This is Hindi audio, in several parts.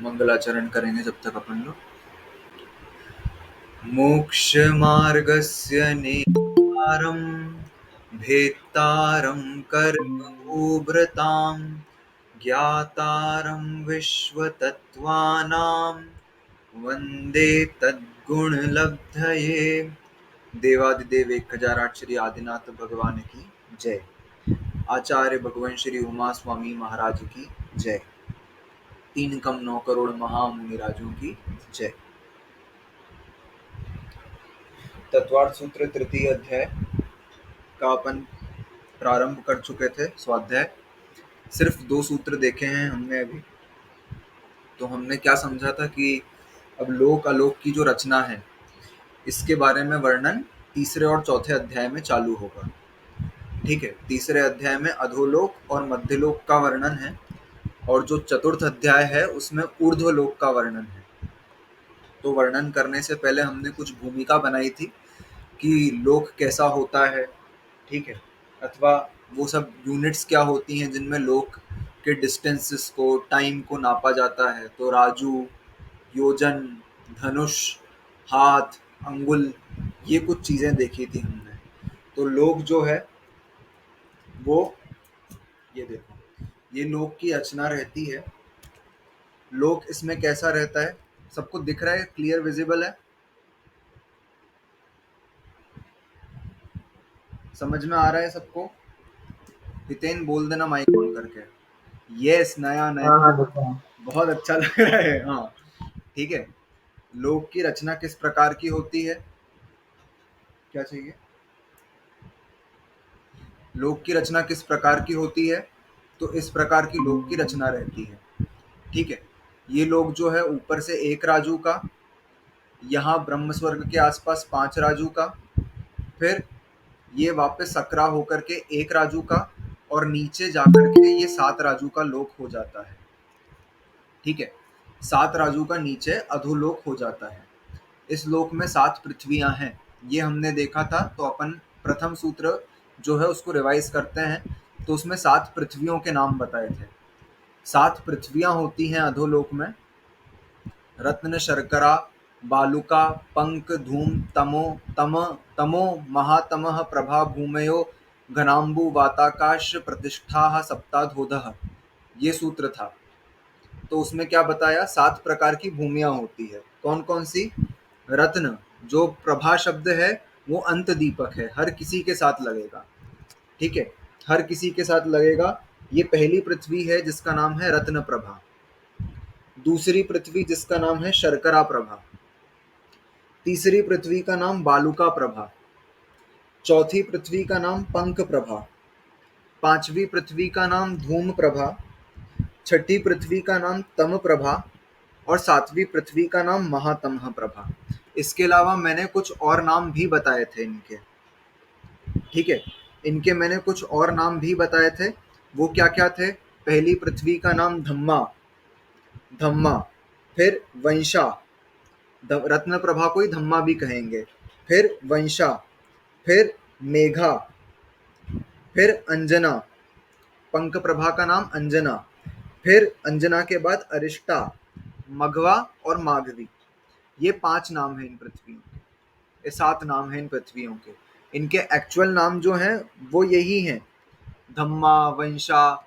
मंगलाचरण करेंगे जब तक अपन लोग। मोक्ष मार्गस्य नेतारं भेत्तारं कर्मभूभृतां ज्ञातारं विश्वतत्त्वानां वंदे तद्गुणलब्धये। देवादिदेव 1008 श्री आदिनाथ भगवान की जय। आचार्य भगवान श्री उमा स्वामी महाराज की जय। 3 करोड़ महामुनिराजों की जय। तत्वार्थ सूत्र तृतीय अध्याय का अपन प्रारंभ कर चुके थे। स्वाध्याय सिर्फ 2 सूत्र देखे हैं हमने अभी। तो हमने क्या समझा था कि अब लोक अलोक की जो रचना है इसके बारे में वर्णन तीसरे और चौथे अध्याय में चालू होगा। ठीक है, तीसरे अध्याय में अधोलोक और मध्यलोक का वर्णन है और जो चतुर्थ अध्याय है उसमें ऊर्ध्वलोक का वर्णन है। तो वर्णन करने से पहले हमने कुछ भूमिका बनाई थी कि लोक कैसा होता है, ठीक है, अथवा वो सब यूनिट्स क्या होती हैं जिनमें लोक के डिस्टेंसेस को, टाइम को नापा जाता है। तो राजू, योजन, धनुष, हाथ, अंगुल, ये कुछ चीज़ें देखी थी हमने। तो लोक जो है वो ये देखो, ये लोक की रचना रहती है। लोक इसमें कैसा रहता है, सबको दिख रहा है, क्लियर विजिबल है, समझ में आ रहा है सबको? हितेन बोल देना माइक ऑन करके। यस, नया नया, हाँ देखो। बहुत अच्छा लग रहा है। हाँ ठीक है। लोक की रचना किस प्रकार की होती है, क्या चाहिए? लोक की रचना किस प्रकार की होती है? तो इस प्रकार की लोक की रचना रहती है। ठीक है, ये लोक जो है ऊपर से 1 राजू का, यहाँ ब्रह्म स्वर्ग के आसपास 5 राजू का, फिर ये वापस सकरा होकर के 1 राजू का, और नीचे जाकर के ये 7 राजू का लोक हो जाता है। ठीक है, 7 राजू का नीचे अधोलोक हो जाता है। इस लोक में 7 पृथ्वियां हैं, ये हमने देखा था। तो अपन प्रथम सूत्र जो है उसको रिवाइज करते हैं। तो उसमें 7 पृथ्वियों के नाम बताए थे। 7 पृथ्वियां होती हैं अधोलोक में: रत्न, शर्करा, बालुका, पंक, धूम, तमो, तमो महातमः, प्रभा, भूमयो, घनाम्बु, वाताकाश, प्रतिष्ठा, सप्ताधोधः। ये सूत्र था। तो उसमें क्या बताया, 7 प्रकार की भूमियां होती है। कौन कौन सी? रत्न, जो प्रभा शब्द है वो अंत दीपक है, हर किसी के साथ लगेगा। ठीक है, हर किसी के साथ लगेगा। ये पहली पृथ्वी है जिसका नाम है रत्न प्रभा। दूसरी पृथ्वी जिसका नाम है शर्करा प्रभा। तीसरी पृथ्वी का नाम बालुका प्रभा। चौथी पृथ्वी का नाम पंक प्रभा। पांचवी पृथ्वी का नाम धूम प्रभा। छठी पृथ्वी का नाम तम प्रभा। और 7वीं पृथ्वी का नाम महातमः प्रभा। इसके अलावा मैंने कुछ और नाम भी बताए थे इनके। ठीक है, इनके मैंने कुछ और नाम भी बताए थे। वो क्या क्या थे? पहली पृथ्वी का नाम धम्मा, धम्मा। फिर वंशा, रत्न प्रभा को ही धम्मा भी कहेंगे। फिर वंशा, फिर मेघा, फिर अंजना, पंक प्रभा का नाम अंजना। फिर अंजना के बाद अरिष्टा, मघवा और माघवी। ये 5 नाम हैं इन पृथ्वियों के, ये 7 नाम हैं इन पृथ्वियों के। इनके एक्चुअल नाम जो हैं वो यही हैं: धम्मा, वंशा,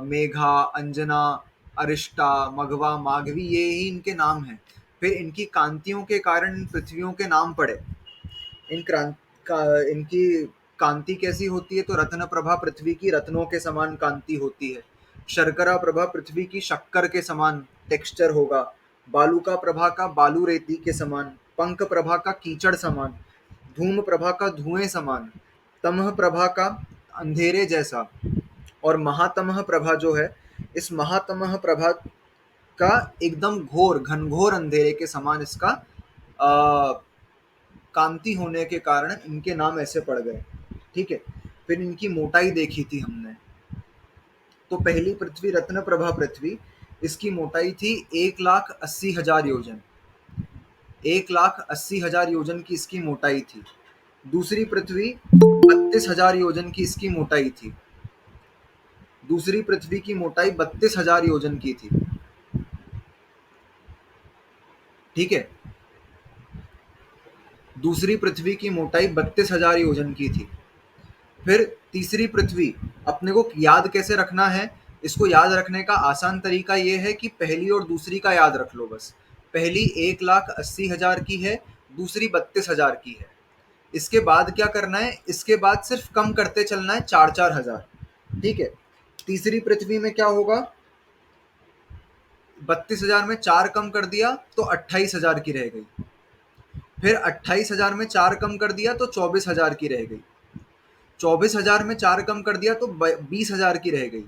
मेघा, अंजना, अरिष्टा, मघवा, माघवी, ये ही इनके नाम हैं। फिर इनकी कांतियों के कारण इन पृथ्वियों के नाम पड़े। इनकी कांति कैसी होती है? तो रत्न प्रभा पृथ्वी की रत्नों के समान कांति होती है। शर्करा प्रभा पृथ्वी की शक्कर के समान टेक्सचर होगा। बालुका प्रभा का बालू रेती के समान, पंक प्रभा का कीचड़ समान, धूम प्रभा का धुएं समान, तमह प्रभा का अंधेरे जैसा, और महातमह प्रभा जो है, इस महातमह प्रभा का एकदम घोर घनघोर अंधेरे के समान इसका कांति होने के कारण इनके नाम ऐसे पड़ गए। ठीक है, फिर इनकी मोटाई देखी थी हमने। तो पहली पृथ्वी रत्न प्रभा पृथ्वी, इसकी मोटाई थी 1,80,000 योजन। 1,80,000 योजन की इसकी मोटाई थी। दूसरी पृथ्वी 32,000 योजन की इसकी मोटाई थी। दूसरी पृथ्वी की मोटाई 32,000 योजन की थी। ठीक है। दूसरी पृथ्वी की मोटाई 32,000 योजन की थी। फिर तीसरी पृथ्वी, अपने को याद कैसे रखना है? इसको याद रखने का आसान तरीका ये है कि पहली और दूसरी का याद रख लो बस। पहली 1,80,000 की है, दूसरी 32,000 की है। इसके बाद क्या करना है? इसके बाद सिर्फ कम करते चलना है 4-4 हजार। ठीक है। तीसरी पृथ्वी में क्या होगा? 32,000 में 4 कम कर दिया तो 28,000 की रह गई। फिर 28,000 में 4 कम कर दिया तो 24,000 की रह गई। 24,000 में 4 कम कर दिया तो 20,000 की रह गई।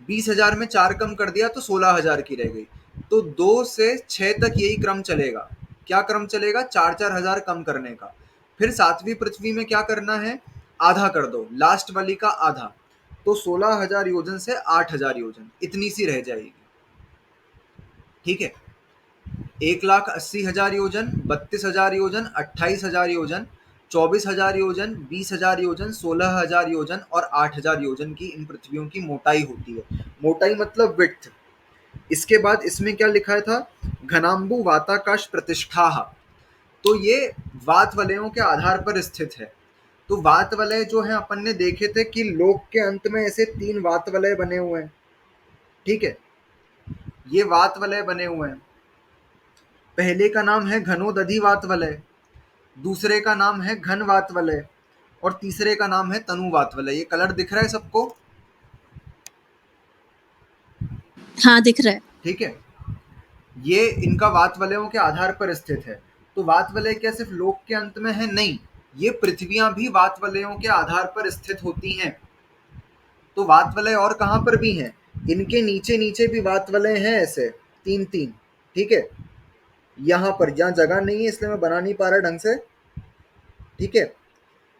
20,000 में 4 कम कर दिया तो 16,000 की रह गई। तो 2 से 6 तक यही क्रम चलेगा। क्या क्रम चलेगा? 4-4 हजार कम करने का। फिर सातवीं पृथ्वी में क्या करना है? आधा कर दो, लास्ट वाली का आधा। तो 16,000 योजन से 8,000 योजन, इतनी सी रह जाएगी। ठीक है। 1,80,000 योजन, 32,000 योजन, 28,000 योजन, 24,000 योजन, 20,000 योजन, 16,000 योजन और 8,000 योजन की इन पृथ्वियों की मोटाई होती है। मोटाई मतलब विड्थ। इसके बाद इसमें क्या लिखा था? घनाम्बु वाताकाश प्रतिष्ठा। तो ये वात वलयों के आधार पर स्थित है। तो वात वलय जो है अपन ने देखे थे कि लोक के अंत में ऐसे 3 वात वलय बने हुए हैं। ठीक है। ये वात वलय बने हुए हैं। पहले का नाम है घनोदधि वात वलय, दूसरे का नाम है घन वात वलय और तीसरे का नाम है तनु वात वलय। ये कलर दिख रहा है सबको? हाँ दिख रहा है। ठीक है। ये इनका वात वलयों के आधार पर स्थित है। तो वात वलय क्या सिर्फ लोक के अंत में है? नहीं, ये पृथ्वियां भी वात वलयों के आधार पर स्थित होती हैं। तो वात वलय और कहां पर भी हैं? इनके नीचे नीचे भी वात वलय हैं, ऐसे 3-3। ठीक है। यहाँ पर, यहाँ जगह नहीं है इसलिए मैं बना नहीं पा रहा ढंग से। ठीक है।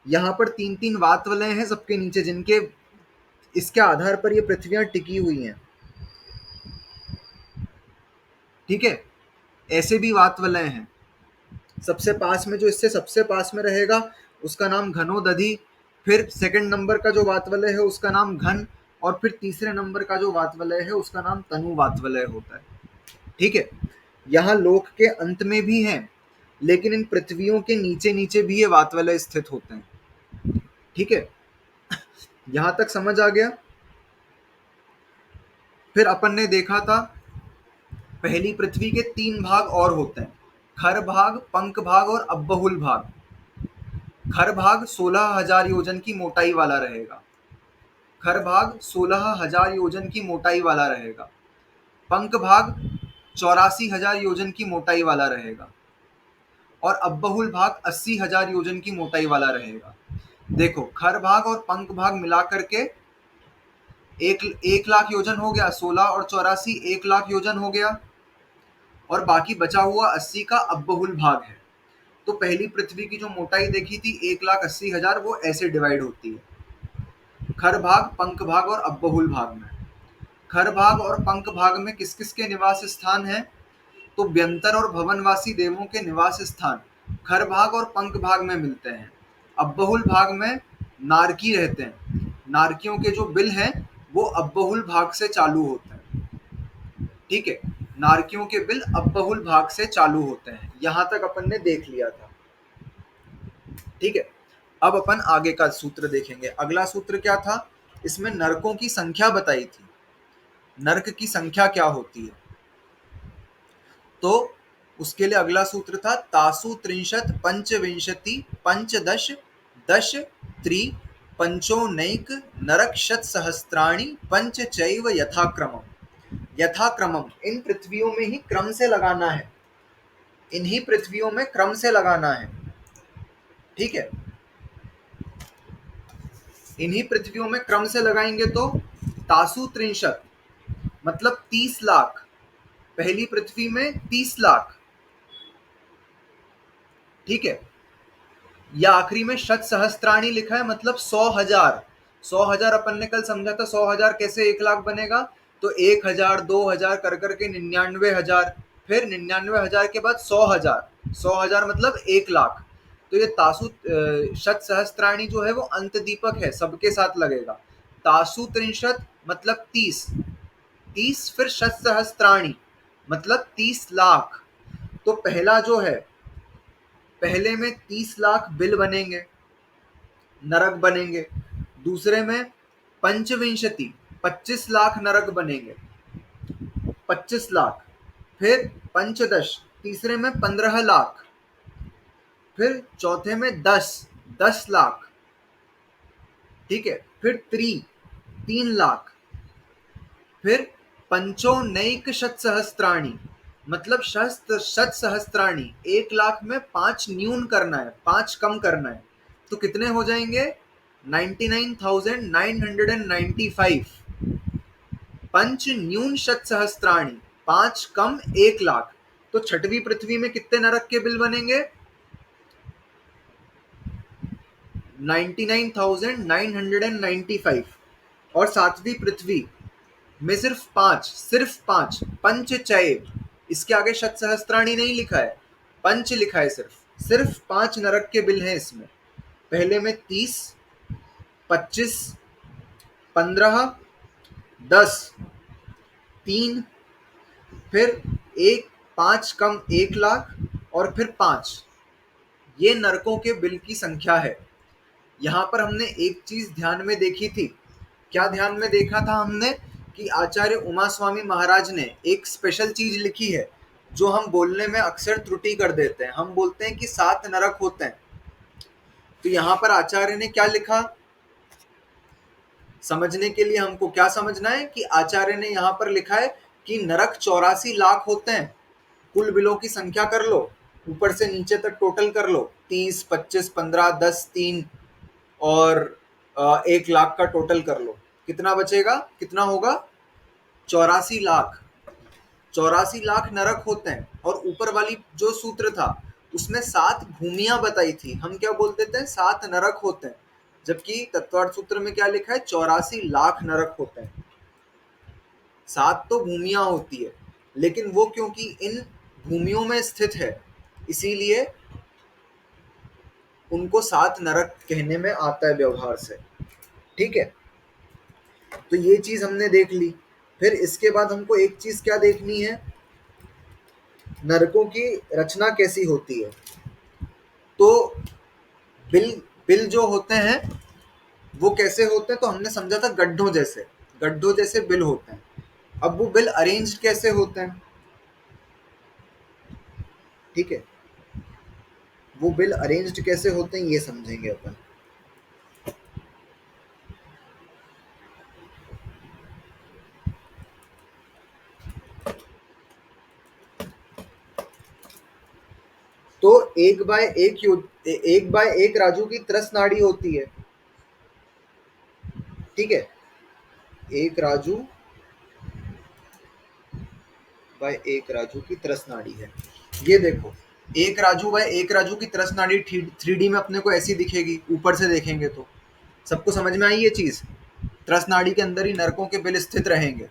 यहाँ पर 3-3 वात वलय हैं सबके नीचे, जिनके इसके आधार पर ये पृथ्वियां टिकी हुई हैं। ठीक है। ऐसे भी वात वलय हैं। सबसे पास में, जो इससे सबसे पास में रहेगा उसका नाम घनोदधि। फिर सेकंड नंबर का जो वात वलय है उसका नाम घन। और फिर तीसरे नंबर का जो वात वलय है उसका नाम तनु वात वलय होता है। ठीक है। यहाँ लोक के अंत में भी हैं, लेकिन इन पृथ्वियों के नीचे नीचे भी ये वात वलय स्थित होते हैं। ठीक है। यहां तक समझ आ गया? फिर अपन ने देखा था पहली पृथ्वी के 3 भाग और होते हैं, खर भाग, पंख भाग और अब्बहुल भाग। खर भाग 16,000 योजन की मोटाई वाला रहेगा। खर भाग 16,000 योजन की मोटाई वाला रहेगा। पंख भाग 84,000 योजन की मोटाई वाला रहेगा। और अब्बहुल भाग 80,000 योजन की मोटाई वाला रहेगा। देखो, खर भाग और पंख भाग मिलाकर के 1 लाख योजन हो गया। 16 और 84 1 लाख योजन हो गया। और बाकी बचा हुआ 80 का अब्बहुल भाग है। तो पहली पृथ्वी की जो मोटाई देखी थी 1,80,000, वो ऐसे डिवाइड होती है खर भाग, पंख भाग और अब्बहुल भाग में। खर भाग और पंख भाग में किस किस के निवास स्थान हैं? तो व्यंतर और भवनवासी देवों के निवास स्थान खर भाग और पंख भाग में मिलते हैं। अब्बहुल भाग में नारकी रहते हैं। नारकियों के जो बिल हैं वो अब्बहुल भाग से चालू होते हैं। ठीक है। नारकियों के बिल अब्बहुल भाग से चालू होते हैं। यहां तक अपन ने देख लिया था। ठीक है। अब अपन आगे का सूत्र देखेंगे। अगला सूत्र क्या था? इसमें नरकों की संख्या बताई थी। नरक की संख्या क्या होती है? तो उसके लिए अगला सूत्र था तासु त्रिंशत पंचविंशति पंचदश दश त्रि पंचोनैक नरक शत सहस्त्राणि पंच चैव यथाक्रमम। यथाक्रमम, इन पृथ्वियों में ही क्रम से लगाना है। इन्हीं पृथ्वियों में क्रम से लगाना है। ठीक है। इन्हीं पृथ्वियों में क्रम से लगाएंगे तो तासु त्रिंशत मतलब 30 लाख। पहली पृथ्वी में 30 लाख। ठीक है। या आखिरी में शत सहस्त्राणी लिखा है, मतलब 100,000। 100,000 अपन ने कल समझा था 100,000 कैसे 1 लाख बनेगा। तो 1,000, 2,000 कर करके 99,000, फिर 99,000 के बाद 100,000। 100,000 मतलब 1 लाख। तो ये तासु शत सहस्त्राणी जो है वो अंत दीपक है, सबके साथ लगेगा। तासु त्रिंशत मतलब 30, 30 फिर शत सहस्त्राणी मतलब 30 लाख। तो पहला जो है, पहले में 30 लाख बिल बनेंगे, नरक बनेंगे। दूसरे में पंचविंशति 25 लाख नरक बनेंगे, 25 लाख। फिर पंचदश, तीसरे में 15 लाख। फिर चौथे में 10 लाख। ठीक है। फिर 3 लाख। फिर पंचोनैक शत सहस्त्राणी, मतलब शत सहस्त्राणी, 1 लाख में 5 न्यून करना है, 5 कम करना है। तो कितने हो जाएंगे? 99,995। पंच न्यून शत सहस्त्राणी, 5 कम 1 लाख। तो छठवीं पृथ्वी में कितने नरक के बिल बनेंगे? 99,995। और सातवीं पृथ्वी में सिर्फ पांच पंचचय, इसके आगे शत सहस्त्राणी नहीं लिखा है, पंच लिखा है। सिर्फ 5 नरक के बिल हैं इसमें। पहले में 30, 25, 15, 10, 3, फिर 1, 5 कम 1 लाख, और फिर 5। ये नरकों के बिल की संख्या है। यहाँ पर हमने एक चीज ध्यान में देखी थी। क्या ध्यान में देखा था हमने? कि आचार्य उमा स्वामी महाराज ने एक स्पेशल चीज लिखी है, जो हम बोलने में अक्सर त्रुटि कर देते हैं। हम बोलते हैं कि 7 नरक होते हैं। तो यहाँ पर आचार्य ने क्या लिखा? समझने के लिए हमको क्या समझना है कि आचार्य ने यहाँ पर लिखा है कि नरक 84 लाख होते हैं। कुल बिलों की संख्या कर लो, ऊपर से नीचे तक टोटल कर लो, 30, 25, 15, 10, 3 और 1 लाख का टोटल कर लो। कितना बचेगा? कितना होगा? 84 लाख। 84 लाख नरक होते हैं। और ऊपर वाली जो सूत्र था उसमें 7 भूमियां बताई थी। हम क्या बोल देते हैं? 7 नरक होते हैं। जबकि तत्वार्थ सूत्र में क्या लिखा है? 84 लाख नरक होते हैं। 7 तो भूमियां होती है, लेकिन वो क्योंकि इन भूमियों में स्थित है, इसीलिए उनको 7 नरक कहने में आता है व्यवहार से। ठीक है। तो ये चीज हमने देख ली। फिर इसके बाद हमको एक चीज क्या देखनी है? नरकों की रचना कैसी होती है। तो बिल बिल जो होते हैं वो कैसे होते हैं? तो हमने समझा था गड्ढों जैसे बिल होते हैं। अब वो बिल अरेंज कैसे होते हैं? ठीक है। वो बिल अरेंज्ड कैसे होते हैं ये समझेंगे अपन। तो 1/1 राजू की त्रस नाड़ी होती है। ठीक है। 1 राजू बाय 1 राजू की त्रस नाड़ी है। ये देखो, 1 राजू की त्रस नाड़ी 3D में अपने को ऐसी दिखेगी, ऊपर से देखेंगे तो। सबको समझ में आई ये चीज? त्रस नाड़ी के अंदर ही नरकों के बिल स्थित रहेंगे।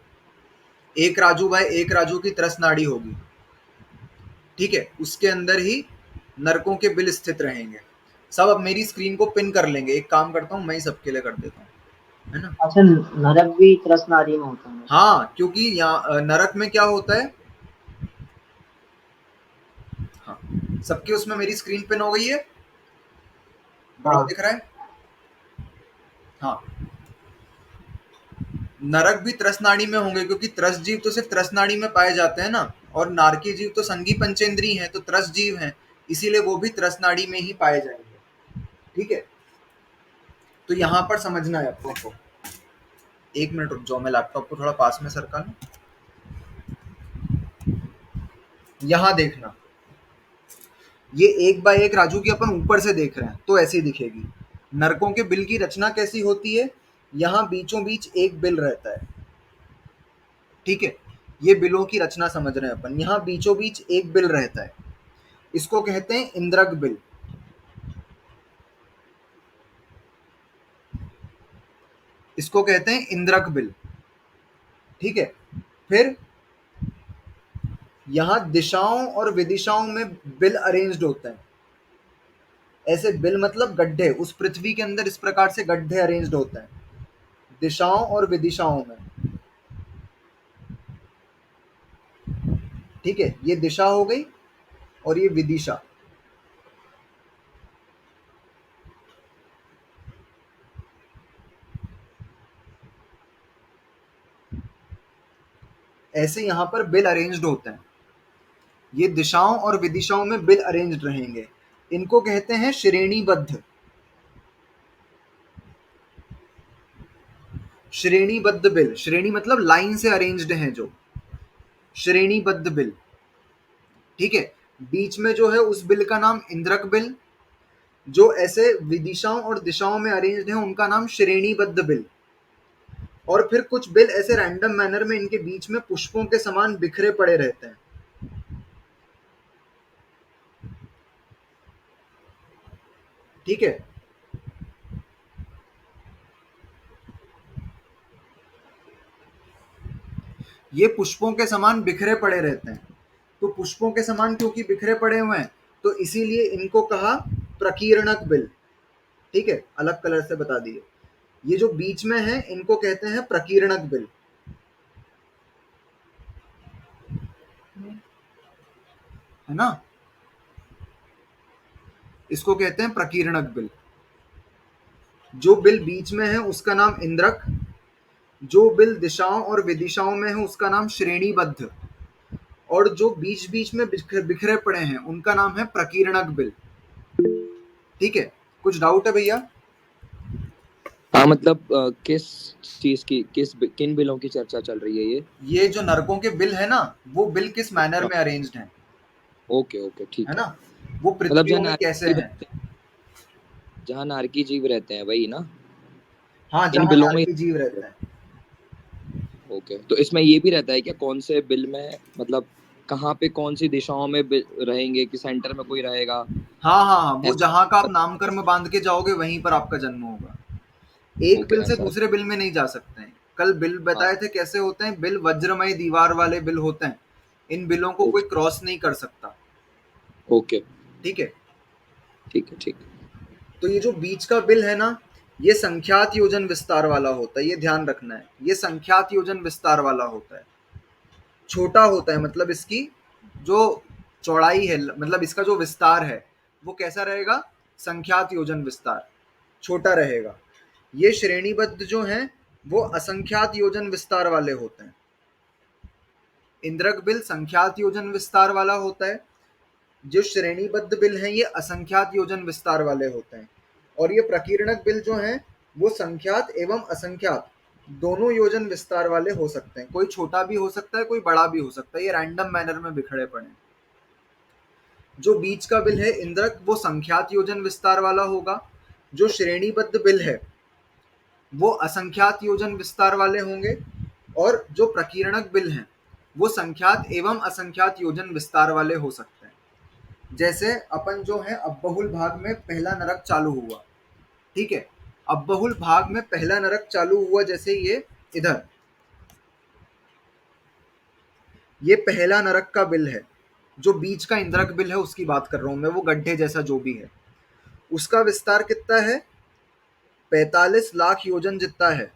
1 राजू की त्रस नाड़ी होगी। ठीक है। उसके अंदर ही नरकों के बिल स्थित रहेंगे। सब अब मेरी स्क्रीन को पिन कर लेंगे। एक काम करता हूँ, मैं ही सबके लिए कर देता हूँ, है ना? अच्छा, नरक भी त्रसनारी में होता है? हाँ, क्योंकि यहाँ नरक में क्या होता है। हाँ, सबकी उसमें मेरी स्क्रीन पिन हो गई है। बड़ा हाँ। दिख रहा है? हाँ। नरक भी त्रस नाड़ी में होंगे, क्योंकि त्रस जीव तो सिर्फ त्रस नाड़ी में पाए जाते हैं ना, और नारकी जीव तो संगी पंचेंद्री हैं, तो त्रस जीव हैं, इसीलिए वो भी त्रस नाड़ी में ही पाए जाएंगे। ठीक है। तो यहाँ पर समझना है अपने को। 1 मिनट रुक जाओ, मैं लैपटॉप को थोड़ा पास में सरका लूं। यहाँ देखना, ये 1/1 राजू की अपन ऊपर से देख रहे हैं तो ऐसी दिखेगी। नरकों के बिल की रचना कैसी होती है? यहाँ बीचों बीच एक बिल रहता है। ठीक है। ये बिलों की रचना समझ रहे हैं अपन। यहाँ बीचों बीच एक बिल रहता है, इसको कहते हैं इंद्रक बिल। इसको कहते हैं इंद्रक बिल। ठीक है। फिर यहाँ दिशाओं और विदिशाओं में बिल अरेंज्ड होते हैं। ऐसे बिल मतलब गड्ढे, उस पृथ्वी के अंदर इस प्रकार से गड्ढे अरेंज्ड होते हैं, दिशाओं और विदिशाओं में। ठीक है। ये दिशा हो गई, और ये विदिशा। ऐसे यहाँ पर बिल अरेंज्ड होते हैं। ये दिशाओं और विदिशाओं में बिल अरेंज्ड रहेंगे। इनको कहते हैं श्रेणीबद्ध। श्रेणीबद्ध बिल, श्रेणी मतलब लाइन से अरेंज्ड हैं जो, श्रेणीबद्ध बिल। ठीक है। बीच में जो है उस बिल का नाम इंद्रक बिल, जो ऐसे विदिशाओं और दिशाओं में अरेंज्ड हैं उनका नाम श्रेणीबद्ध बिल। और फिर कुछ बिल ऐसे रैंडम मैनर में इनके बीच में पुष्पों के समान बिखरे पड़े रहते हैं। ठीक है। ये पुष्पों के समान बिखरे पड़े रहते हैं। तो पुष्पों के समान क्योंकि बिखरे पड़े हुए हैं, तो इसीलिए इनको कहा प्रकीर्णक बिल। ठीक है, अलग कलर से बता दिए। ये जो बीच में है इनको कहते हैं प्रकीर्णक बिल, है ना। इसको कहते हैं प्रकीर्णक बिल। जो बिल बीच में है उसका नाम इंद्रक, जो बिल दिशाओं और विदिशाओं में है उसका नाम श्रेणीबद्ध, और जो बीच बीच में बिखरे पड़े हैं उनका नाम है प्रकीर्णक बिल। ठीक है, कुछ डाउट है भैया? हाँ, मतलब किस चीज की, किन बिलों की चर्चा चल रही है ये जो नरकों के बिल है ना, वो बिल किस मैनर में अरेंज्ड हैं, ओके ओके, ठीक है है। ना, वो मतलब पृथ्वियों में कैसे हैं। जहाँ नारकी जीव रहते हैं वही ना, हाँ, इन जहाँ बिलों में। नारकी जीव रहते हैं। ओके, तो इसमें ये भी रहता है क्या, कौन से बिल में, मतलब कहाँ पे कौन सी दिशाओं में रहेंगे, कि सेंटर में कोई रहेगा? हाँ हाँ हाँ, वो ऐसा? जहाँ का आप नामकर्म बांध के जाओगे वहीं पर आपका जन्म होगा। एक ओके, बिल से ऐसा। दूसरे बिल में नहीं जा सकते हैं। कल बिल बताए हाँ, थे कैसे होते हैं। बिल वज्रमय दीवार वाले बिल होते हैं। इन बिलों को कोई ओके क्रॉस नहीं कर सकता। ओके, ठीक है। ठीक है, ठीक है। तो ये जो बीच का बिल है ना, ये संख्यात योजन विस्तार वाला होता है, ये ध्यान रखना है। ये संख्यात योजन विस्तार वाला होता है। छोटा होता है, मतलब इसकी जो चौड़ाई है, मतलब इसका जो विस्तार है वो कैसा रहेगा, संख्यात योजन विस्तार, छोटा रहेगा। ये श्रेणीबद्ध जो हैं वो असंख्यात योजन विस्तार वाले होते हैं। इंद्रक बिल संख्यात योजन विस्तार वाला होता है। जो श्रेणीबद्ध बिल हैं ये असंख्यात योजन विस्तार वाले होते हैं। और ये प्रकीर्णक बिल जो हैं वो संख्यात एवं असंख्यात दोनों योजन विस्तार वाले हो सकते हैं। कोई छोटा भी हो सकता है, कोई बड़ा भी हो सकता है। ये रैंडम मैनर में बिखरे पड़े हैं। जो बीच का बिल है इंद्रक, वो संख्यात योजन विस्तार वाला होगा। जो श्रेणीबद्ध बिल है वो असंख्यात योजन विस्तार वाले होंगे। और जो प्रकीर्णक बिल हैं वो संख्यात एवं असंख्यात योजन विस्तार वाले हो सकते हैं। जैसे अपन जो है अबहुल भाग में पहला नरक चालू हुआ। ठीक है, अबहुल भाग में पहला नरक चालू हुआ, जैसे ये इधर, ये पहला नरक का बिल है। जो बीच का इंद्रक बिल है उसकी बात कर रहा हूं मैं, वो गड्ढे जैसा जो भी है। उसका विस्तार कितना है, 45 लाख योजन जितना है।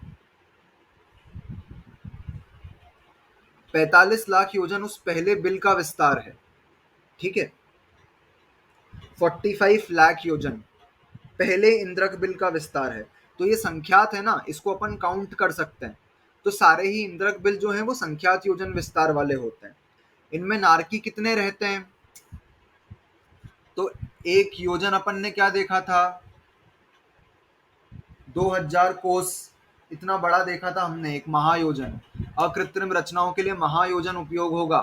45 लाख योजन उस पहले बिल का विस्तार है। ठीक है, 45 लाख योजन पहले इंद्रक बिल का विस्तार है। तो ये संख्यात है ना, इसको अपन काउंट कर सकते हैं। तो सारे ही इंद्रक बिल जो हैं वो संख्यात योजन विस्तार वाले होते हैं। इनमें नारकी कितने रहते हैं, तो एक योजन अपन ने क्या देखा था, 2000 कोस, इतना बड़ा देखा था हमने एक महायोजन। अकृत्रिम रचनाओं के लिए महायोजन उपयोग होगा।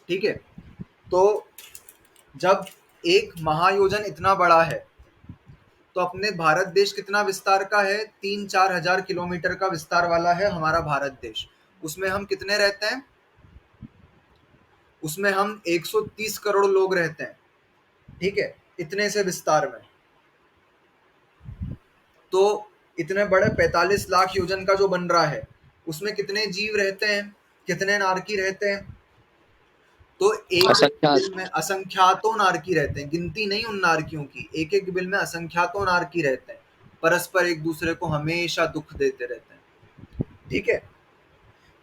ठीक है, तो जब एक महायोजन इतना बड़ा है तो अपने भारत देश कितना विस्तार का है, 3-4 हजार किलोमीटर का विस्तार वाला है हमारा भारत देश। उसमें हम कितने रहते हैं, उसमें हम 130 करोड़ लोग रहते हैं। ठीक है, इतने से विस्तार में। तो इतने बड़े 45 लाख योजन का जो बन रहा है उसमें कितने जीव रहते हैं, कितने नारकी रहते हैं, तो एक असंख्यात। बिल में असंख्यातों नारकी रहते हैं। गिनती नहीं उन नारकियों की, एक एक बिल में असंख्यातों नारकी रहते हैं, परस्पर एक दूसरे को हमेशा दुख देते रहते हैं। ठीक है,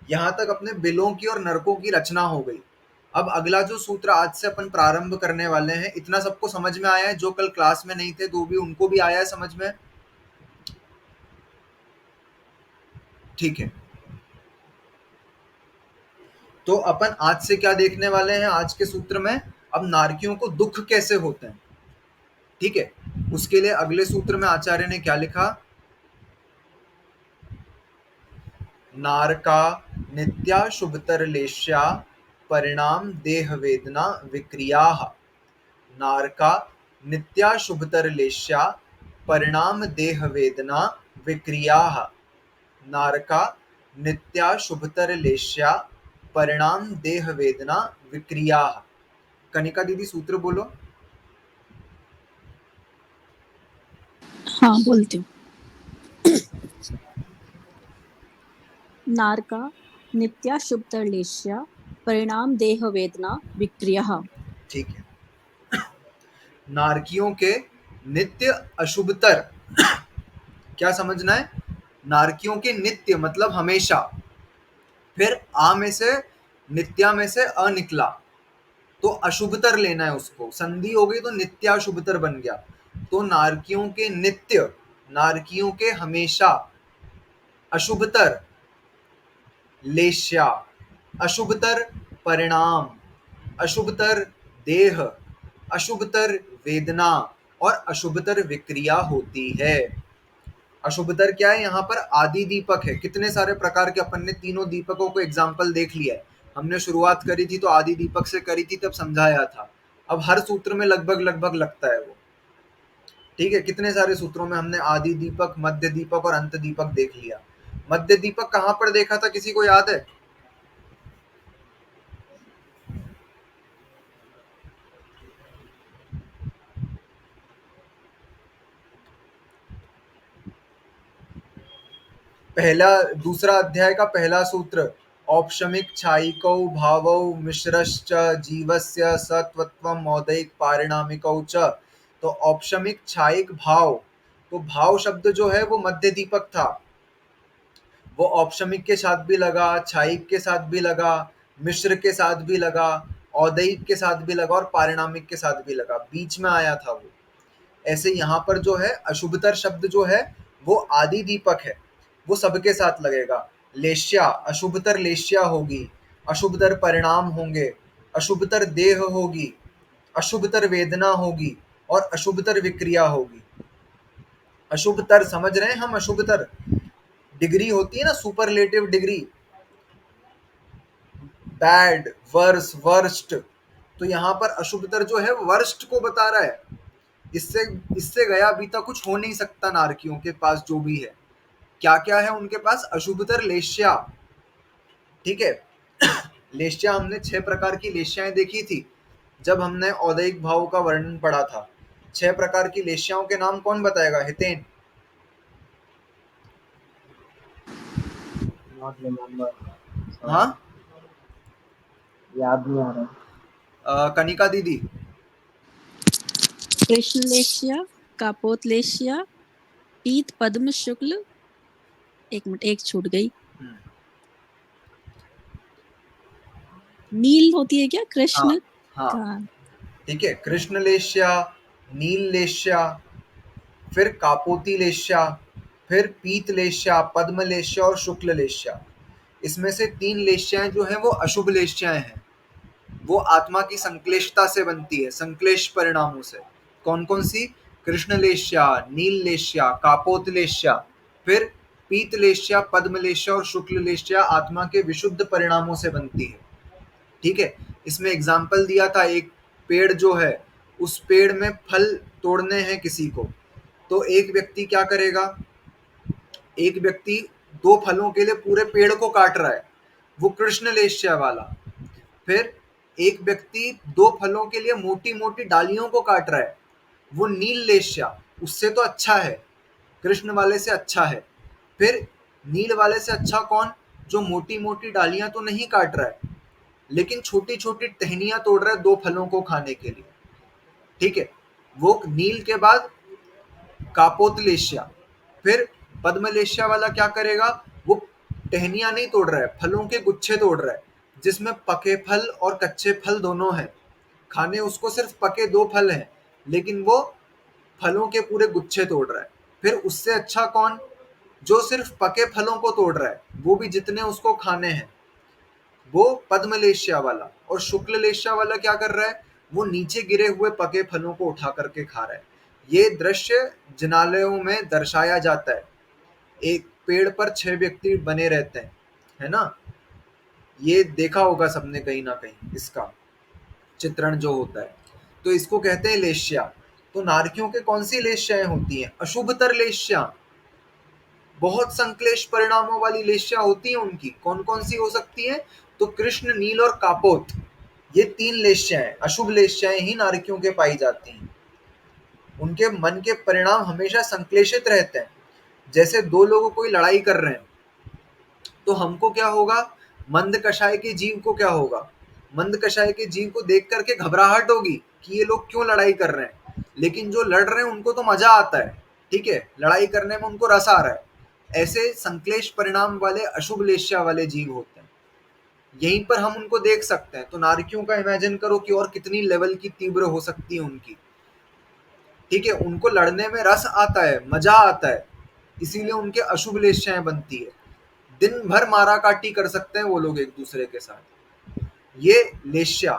यहाँ तक अपने बिलों की और नरकों की रचना हो गई। अब अगला जो सूत्र आज से अपन प्रारंभ करने वाले हैं, इतना सबको समझ में आया है? जो कल क्लास में नहीं थे तो भी उनको भी आया है समझ में? ठीक है, तो अपन आज से क्या देखने वाले हैं आज के सूत्र में? अब नारकियों को दुख कैसे होते हैं, ठीक है, उसके लिए अगले सूत्र में आचार्य ने क्या लिखा? नारका नित्या शुभतरलेश्या परिणाम देह वेदना विक्रियाः। नारका नित्या शुभतरलेश्या परिणाम देह वेदना विक्रियाः। नारका नित्या शुभतरलेश्या परिणाम देह वेदना विक्रियाः। कनिका दीदी सूत्र बोलो। हाँ बोलती हूँ। नारका नित्या शुभतरलेश्या परिणाम देह वेदना विक्रियः। ठीक है, नारकियों के नित्य अशुभतर, क्या समझना है? नारकियों के नित्य मतलब हमेशा, फिर आ में से नित्या में से अ निकला तो अशुभतर लेना है, उसको संधि हो गई तो नित्याशुभतर बन गया। तो नारकियों के नित्य, नारकियों के हमेशा, अशुभतर लेश्या, अशुभतर परिणाम, अशुभतर देह, अशुभतर वेदना और अशुभतर विक्रिया होती है। अशुभतर क्या है? यहाँ पर आदि दीपक है। कितने सारे प्रकार के, अपन ने तीनों दीपकों को एग्जाम्पल देख लिया है। हमने शुरुआत करी थी तो आदि दीपक से करी थी, तब समझाया था। अब हर सूत्र में लगभग लगभग लगता है वो, ठीक है। कितने सारे सूत्रों में हमने आदि दीपक, मध्य दीपक और अंत दीपक देख लिया। मध्य दीपक कहाँ पर देखा था, किसी को याद है? पहला, दूसरा अध्याय का पहला सूत्र, औपशमिक छायिकौ भावौ मिश्रश्च जीवस्य सत्वत्वं मौदैक पारिणामिकौ च। तो औपशमिक छायिक भाव, तो भाव शब्द जो है वो मध्य दीपक था, वो औपशमिक के साथ भी लगा, छायिक के साथ भी लगा, मिश्र के साथ भी लगा, औदैक के साथ भी लगा और पारिणामिक के साथ भी लगा, बीच में आया था वो। ऐसे यहाँ पर जो है अशुभतर शब्द जो है वो आदि दीपक है, वो सबके साथ लगेगा। लेश्या, अशुभतर लेश्या होगी, अशुभतर परिणाम होंगे, अशुभतर देह होगी, अशुभतर वेदना होगी और अशुभतर विक्रिया होगी। अशुभतर समझ रहे हैं हम? अशुभतर डिग्री होती है ना, superlative degree, bad, worse, worst. तो यहाँ पर अशुभतर जो है वर्स्ट को बता रहा है। इससे इससे गया बीता कुछ हो नहीं सकता नारकियों के पास जो भी है। क्या क्या है उनके पास? अशुभतर लेश्या, ठीक है। लेश्या, हमने 6 प्रकार की लेश्याएं देखी थी जब हमने औदैहिक भाव का वर्णन पढ़ा था। 6 प्रकार की लेश्याओं के नाम कौन बताएगा? हितेन। नॉट रिमेम्बर, हाँ, याद नहीं आ रहा। कनिका दीदी। कृष्णलेश्या, कापोतलेश्या, पीत पद्म शुक्ल, एक मिनट एक छूट गई, नील होती है क्या हाँ कृष्ण हाँ, का? ठीक है। कृष्ण लेश्या, नील लेश्या, फिर कापोती लेश्या, फिर पीत लेश्या, पद्म लेश्या और शुक्ल लेश्या। इसमें से 3 लेश्याएं जो हैं वो अशुभ लेश्याएं हैं, वो आत्मा की संक्लेशता से बनती है, संक्लेश परिणामों से। कौन कौन सी? कृष्ण लेश्या, नील लेश्या, कापोत लेश्या, फिर पीत लेश्या, पद्म लेश्या और शुक्ल लेश्या आत्मा के विशुद्ध परिणामों से बनती है, ठीक है। इसमें एग्जाम्पल दिया था, एक पेड़ जो है, उस पेड़ में फल तोड़ने हैं किसी को, तो एक व्यक्ति क्या करेगा? एक व्यक्ति 2 फलों के लिए पूरे पेड़ को काट रहा है, वो कृष्ण लेश्या वाला। फिर एक व्यक्ति 2 फलों के लिए मोटी मोटी डालियों को काट रहा है, वो नील लेश्या, उससे तो अच्छा है, कृष्ण वाले से अच्छा है। फिर नील वाले से अच्छा कौन? जो मोटी मोटी डालियां तो नहीं काट रहा है, लेकिन छोटी छोटी टहनियां तोड़ रहा है 2 फलों को खाने के लिए, ठीक है। वो नील के बाद कापोतलेश्या। फिर पद्मलेश्या वाला क्या करेगा? वो टहनियां नहीं तोड़ रहा है, फलों के गुच्छे तोड़ रहा है, जिसमें पके फल और कच्चे फल दोनों हैं। खाने उसको सिर्फ पके 2 फल हैं, लेकिन वो फलों के पूरे गुच्छे तोड़ रहा है। फिर उससे अच्छा कौन? जो सिर्फ पके फलों को तोड़ रहा है, वो भी जितने उसको खाने हैं। वो पद्मलेश्या वाला। और शुक्ललेश्या वाला क्या कर रहा है? वो नीचे गिरे हुए पके फलों को उठा करके खा रहा है। ये दृश्य जिनालयों में दर्शाया जाता है। एक पेड़ पर 6 व्यक्ति बने रहते हैं, है ना? ये देखा होगा सबने कहीं ना कहीं, इसका चित्रण जो होता है। तो इसको कहते हैं लेश्या। तो नारकियों के कौन सी लेश्याएं होती हैं? अशुभतर लेश्या। बहुत संक्लेश परिणामों वाली लेश्या होती है उनकी। कौन कौन सी हो सकती है? तो कृष्ण, नील और कापोत, ये 3 लेश्याएं, अशुभ लेश्याएं ही नारकियों के पाई जाती हैं। उनके मन के परिणाम हमेशा संक्लेशित रहते हैं। जैसे 2 लोगों कोई लड़ाई कर रहे हैं, तो हमको क्या होगा? मंद कषाय के जीव को क्या होगा? मंद कषाय के जीव को देख करके घबराहट होगी कि ये लोग क्यों लड़ाई कर रहे हैं। लेकिन जो लड़ रहे हैं उनको तो मजा आता है, ठीक है, लड़ाई करने में उनको रस आ रहा है। ऐसे संक्लेश परिणाम वाले अशुभ लेश्या वाले जीव होते हैं। यहीं पर हम उनको देख सकते हैं। तो नारकियों का इमेजिन करो कि और कितनी लेवल की तीव्र हो सकती है उनकी, ठीक है। उनको लड़ने में रस आता है, मजा आता है, इसीलिए उनके अशुभ लेश्याएं बनती है। दिन भर मारा काटी कर सकते हैं वो लोग एक दूसरे के साथ। ये लेश्या।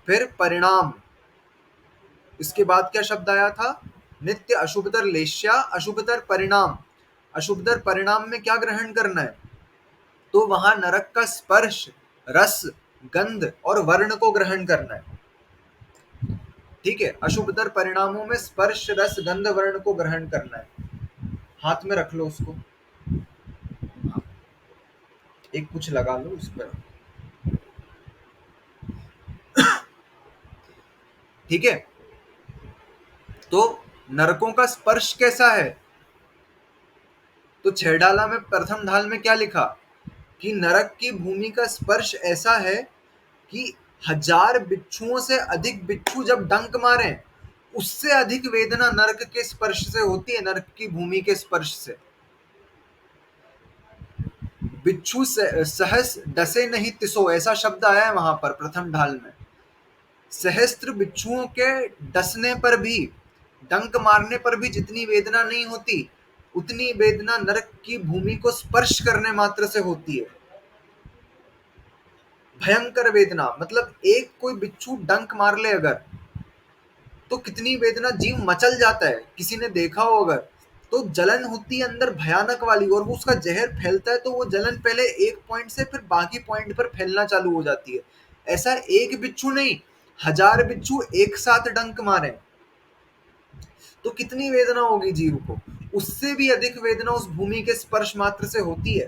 फिर परिणाम, इसके बाद क्या शब्द आया था? नित्य अशुभतर लेश्या, अशुभतर परिणाम। अशुभतर परिणाम में क्या ग्रहण करना है? तो वहां नरक का स्पर्श, रस, गंध और वर्ण को ग्रहण करना है, ठीक है। अशुभतर परिणामों में स्पर्श, रस, गंध, वर्ण को ग्रहण करना है। हाथ में रख लो उसको, एक कुछ लगा लो उस पर, ठीक है। तो नरकों का स्पर्श कैसा है? तो 6 ढाला में प्रथम ढाल में क्या लिखा कि नरक की भूमि का स्पर्श ऐसा है कि 1000 बिच्छुओं से अधिक बिच्छू जब डंक मारे, उससे अधिक वेदना नरक के स्पर्श से होती है, नरक की भूमि के स्पर्श से। बिच्छू सहस डसे नहीं तिसो, ऐसा शब्द आया है वहां पर प्रथम ढाल में। सहस्त्र बिच्छुओं के डसने पर भी, डंक मारने पर भी जितनी वेदना नहीं होती, उतनी वेदना नरक की भूमि को स्पर्श करने मात्र से होती है। भयंकर वेदना, मतलब एक कोई बिच्छू डंक मार ले अगर, तो कितनी वेदना, जीव मचल जाता है। किसी ने देखा हो अगर, तो जलन होती है अंदर भयानक वाली, और वो उसका जहर फैलता है तो वो जलन पहले एक पॉइंट से फिर बाकी पॉइंट पर फैलना चालू हो जाती है। ऐसा एक बिच्छू नहीं, 1000 बिच्छू एक साथ डंक मारे तो कितनी वेदना होगी जीव को। उससे भी अधिक वेदना उस भूमि के स्पर्श मात्र से होती है,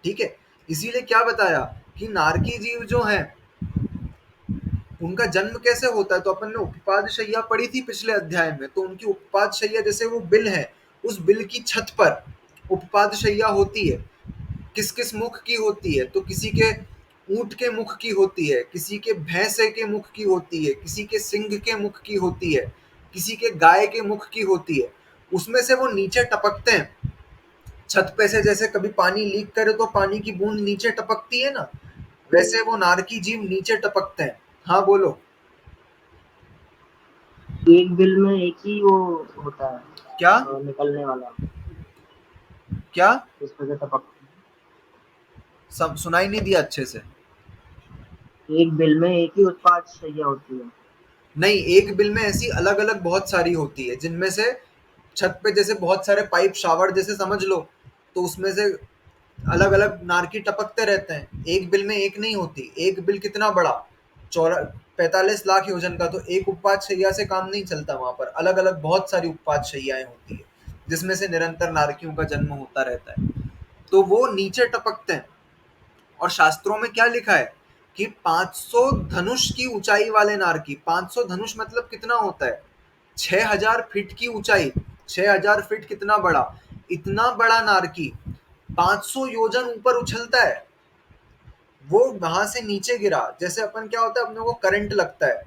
ठीक है। इसीलिए क्या बताया कि नारकी जीव जो हैं, उनका जन्म कैसे होता है? तो अपन ने उपपाद शैया पढ़ी थी पिछले अध्याय में। तो उनकी उपपाद शैया, जैसे वो बिल है, उस बिल की छत पर उपपाद शैया होती है। किस किस मुख की होती है? तो किसी के ऊंट के मुख की होती है, किसी के भैंसे के मुख की होती है, किसी के सिंह के मुख की होती है, किसी के गाय के मुख की होती है। उसमें से वो नीचे टपकते हैं छत पे से। जैसे कभी पानी लीक करे तो पानी की बूंद नीचे टपकती है ना, वैसे वो नारकी जीव नीचे टपकते हैं। हाँ बोलो। एक बिल में एक ही वो होता है क्या निकलने वाला, क्या इस वजह से टपक। सब सुनाई नहीं दिया अच्छे से। एक बिल में एक ही उत्पाद शैया होती है। नहीं, एक बिल में ऐसी अलग अलग बहुत सारी होती है, जिनमें से छत पे जैसे बहुत सारे पाइप शावर जैसे समझ लो, तो उसमें से अलग अलग नारकी टपकते रहते हैं। एक बिल में एक नहीं होती। एक बिल कितना बड़ा, 45 लाख योजन का। तो एक उपपाद शैया से काम नहीं चलता, वहां पर अलग अलग बहुत सारी उपपाद शैयाएं होती है, जिसमें से निरंतर नारकियों का जन्म होता रहता है। तो वो नीचे टपकते हैं। और शास्त्रों में क्या लिखा है कि 500 धनुष की ऊंचाई वाले नारकी, 500 धनुष मतलब कितना होता है? 6000 फीट की ऊंचाई। 6000 फीट कितना बड़ा? इतना बड़ा नारकी 500 योजन ऊपर उछलता है। वो वहां से नीचे गिरा, जैसे अपन क्या होता है, अपने को करंट लगता है,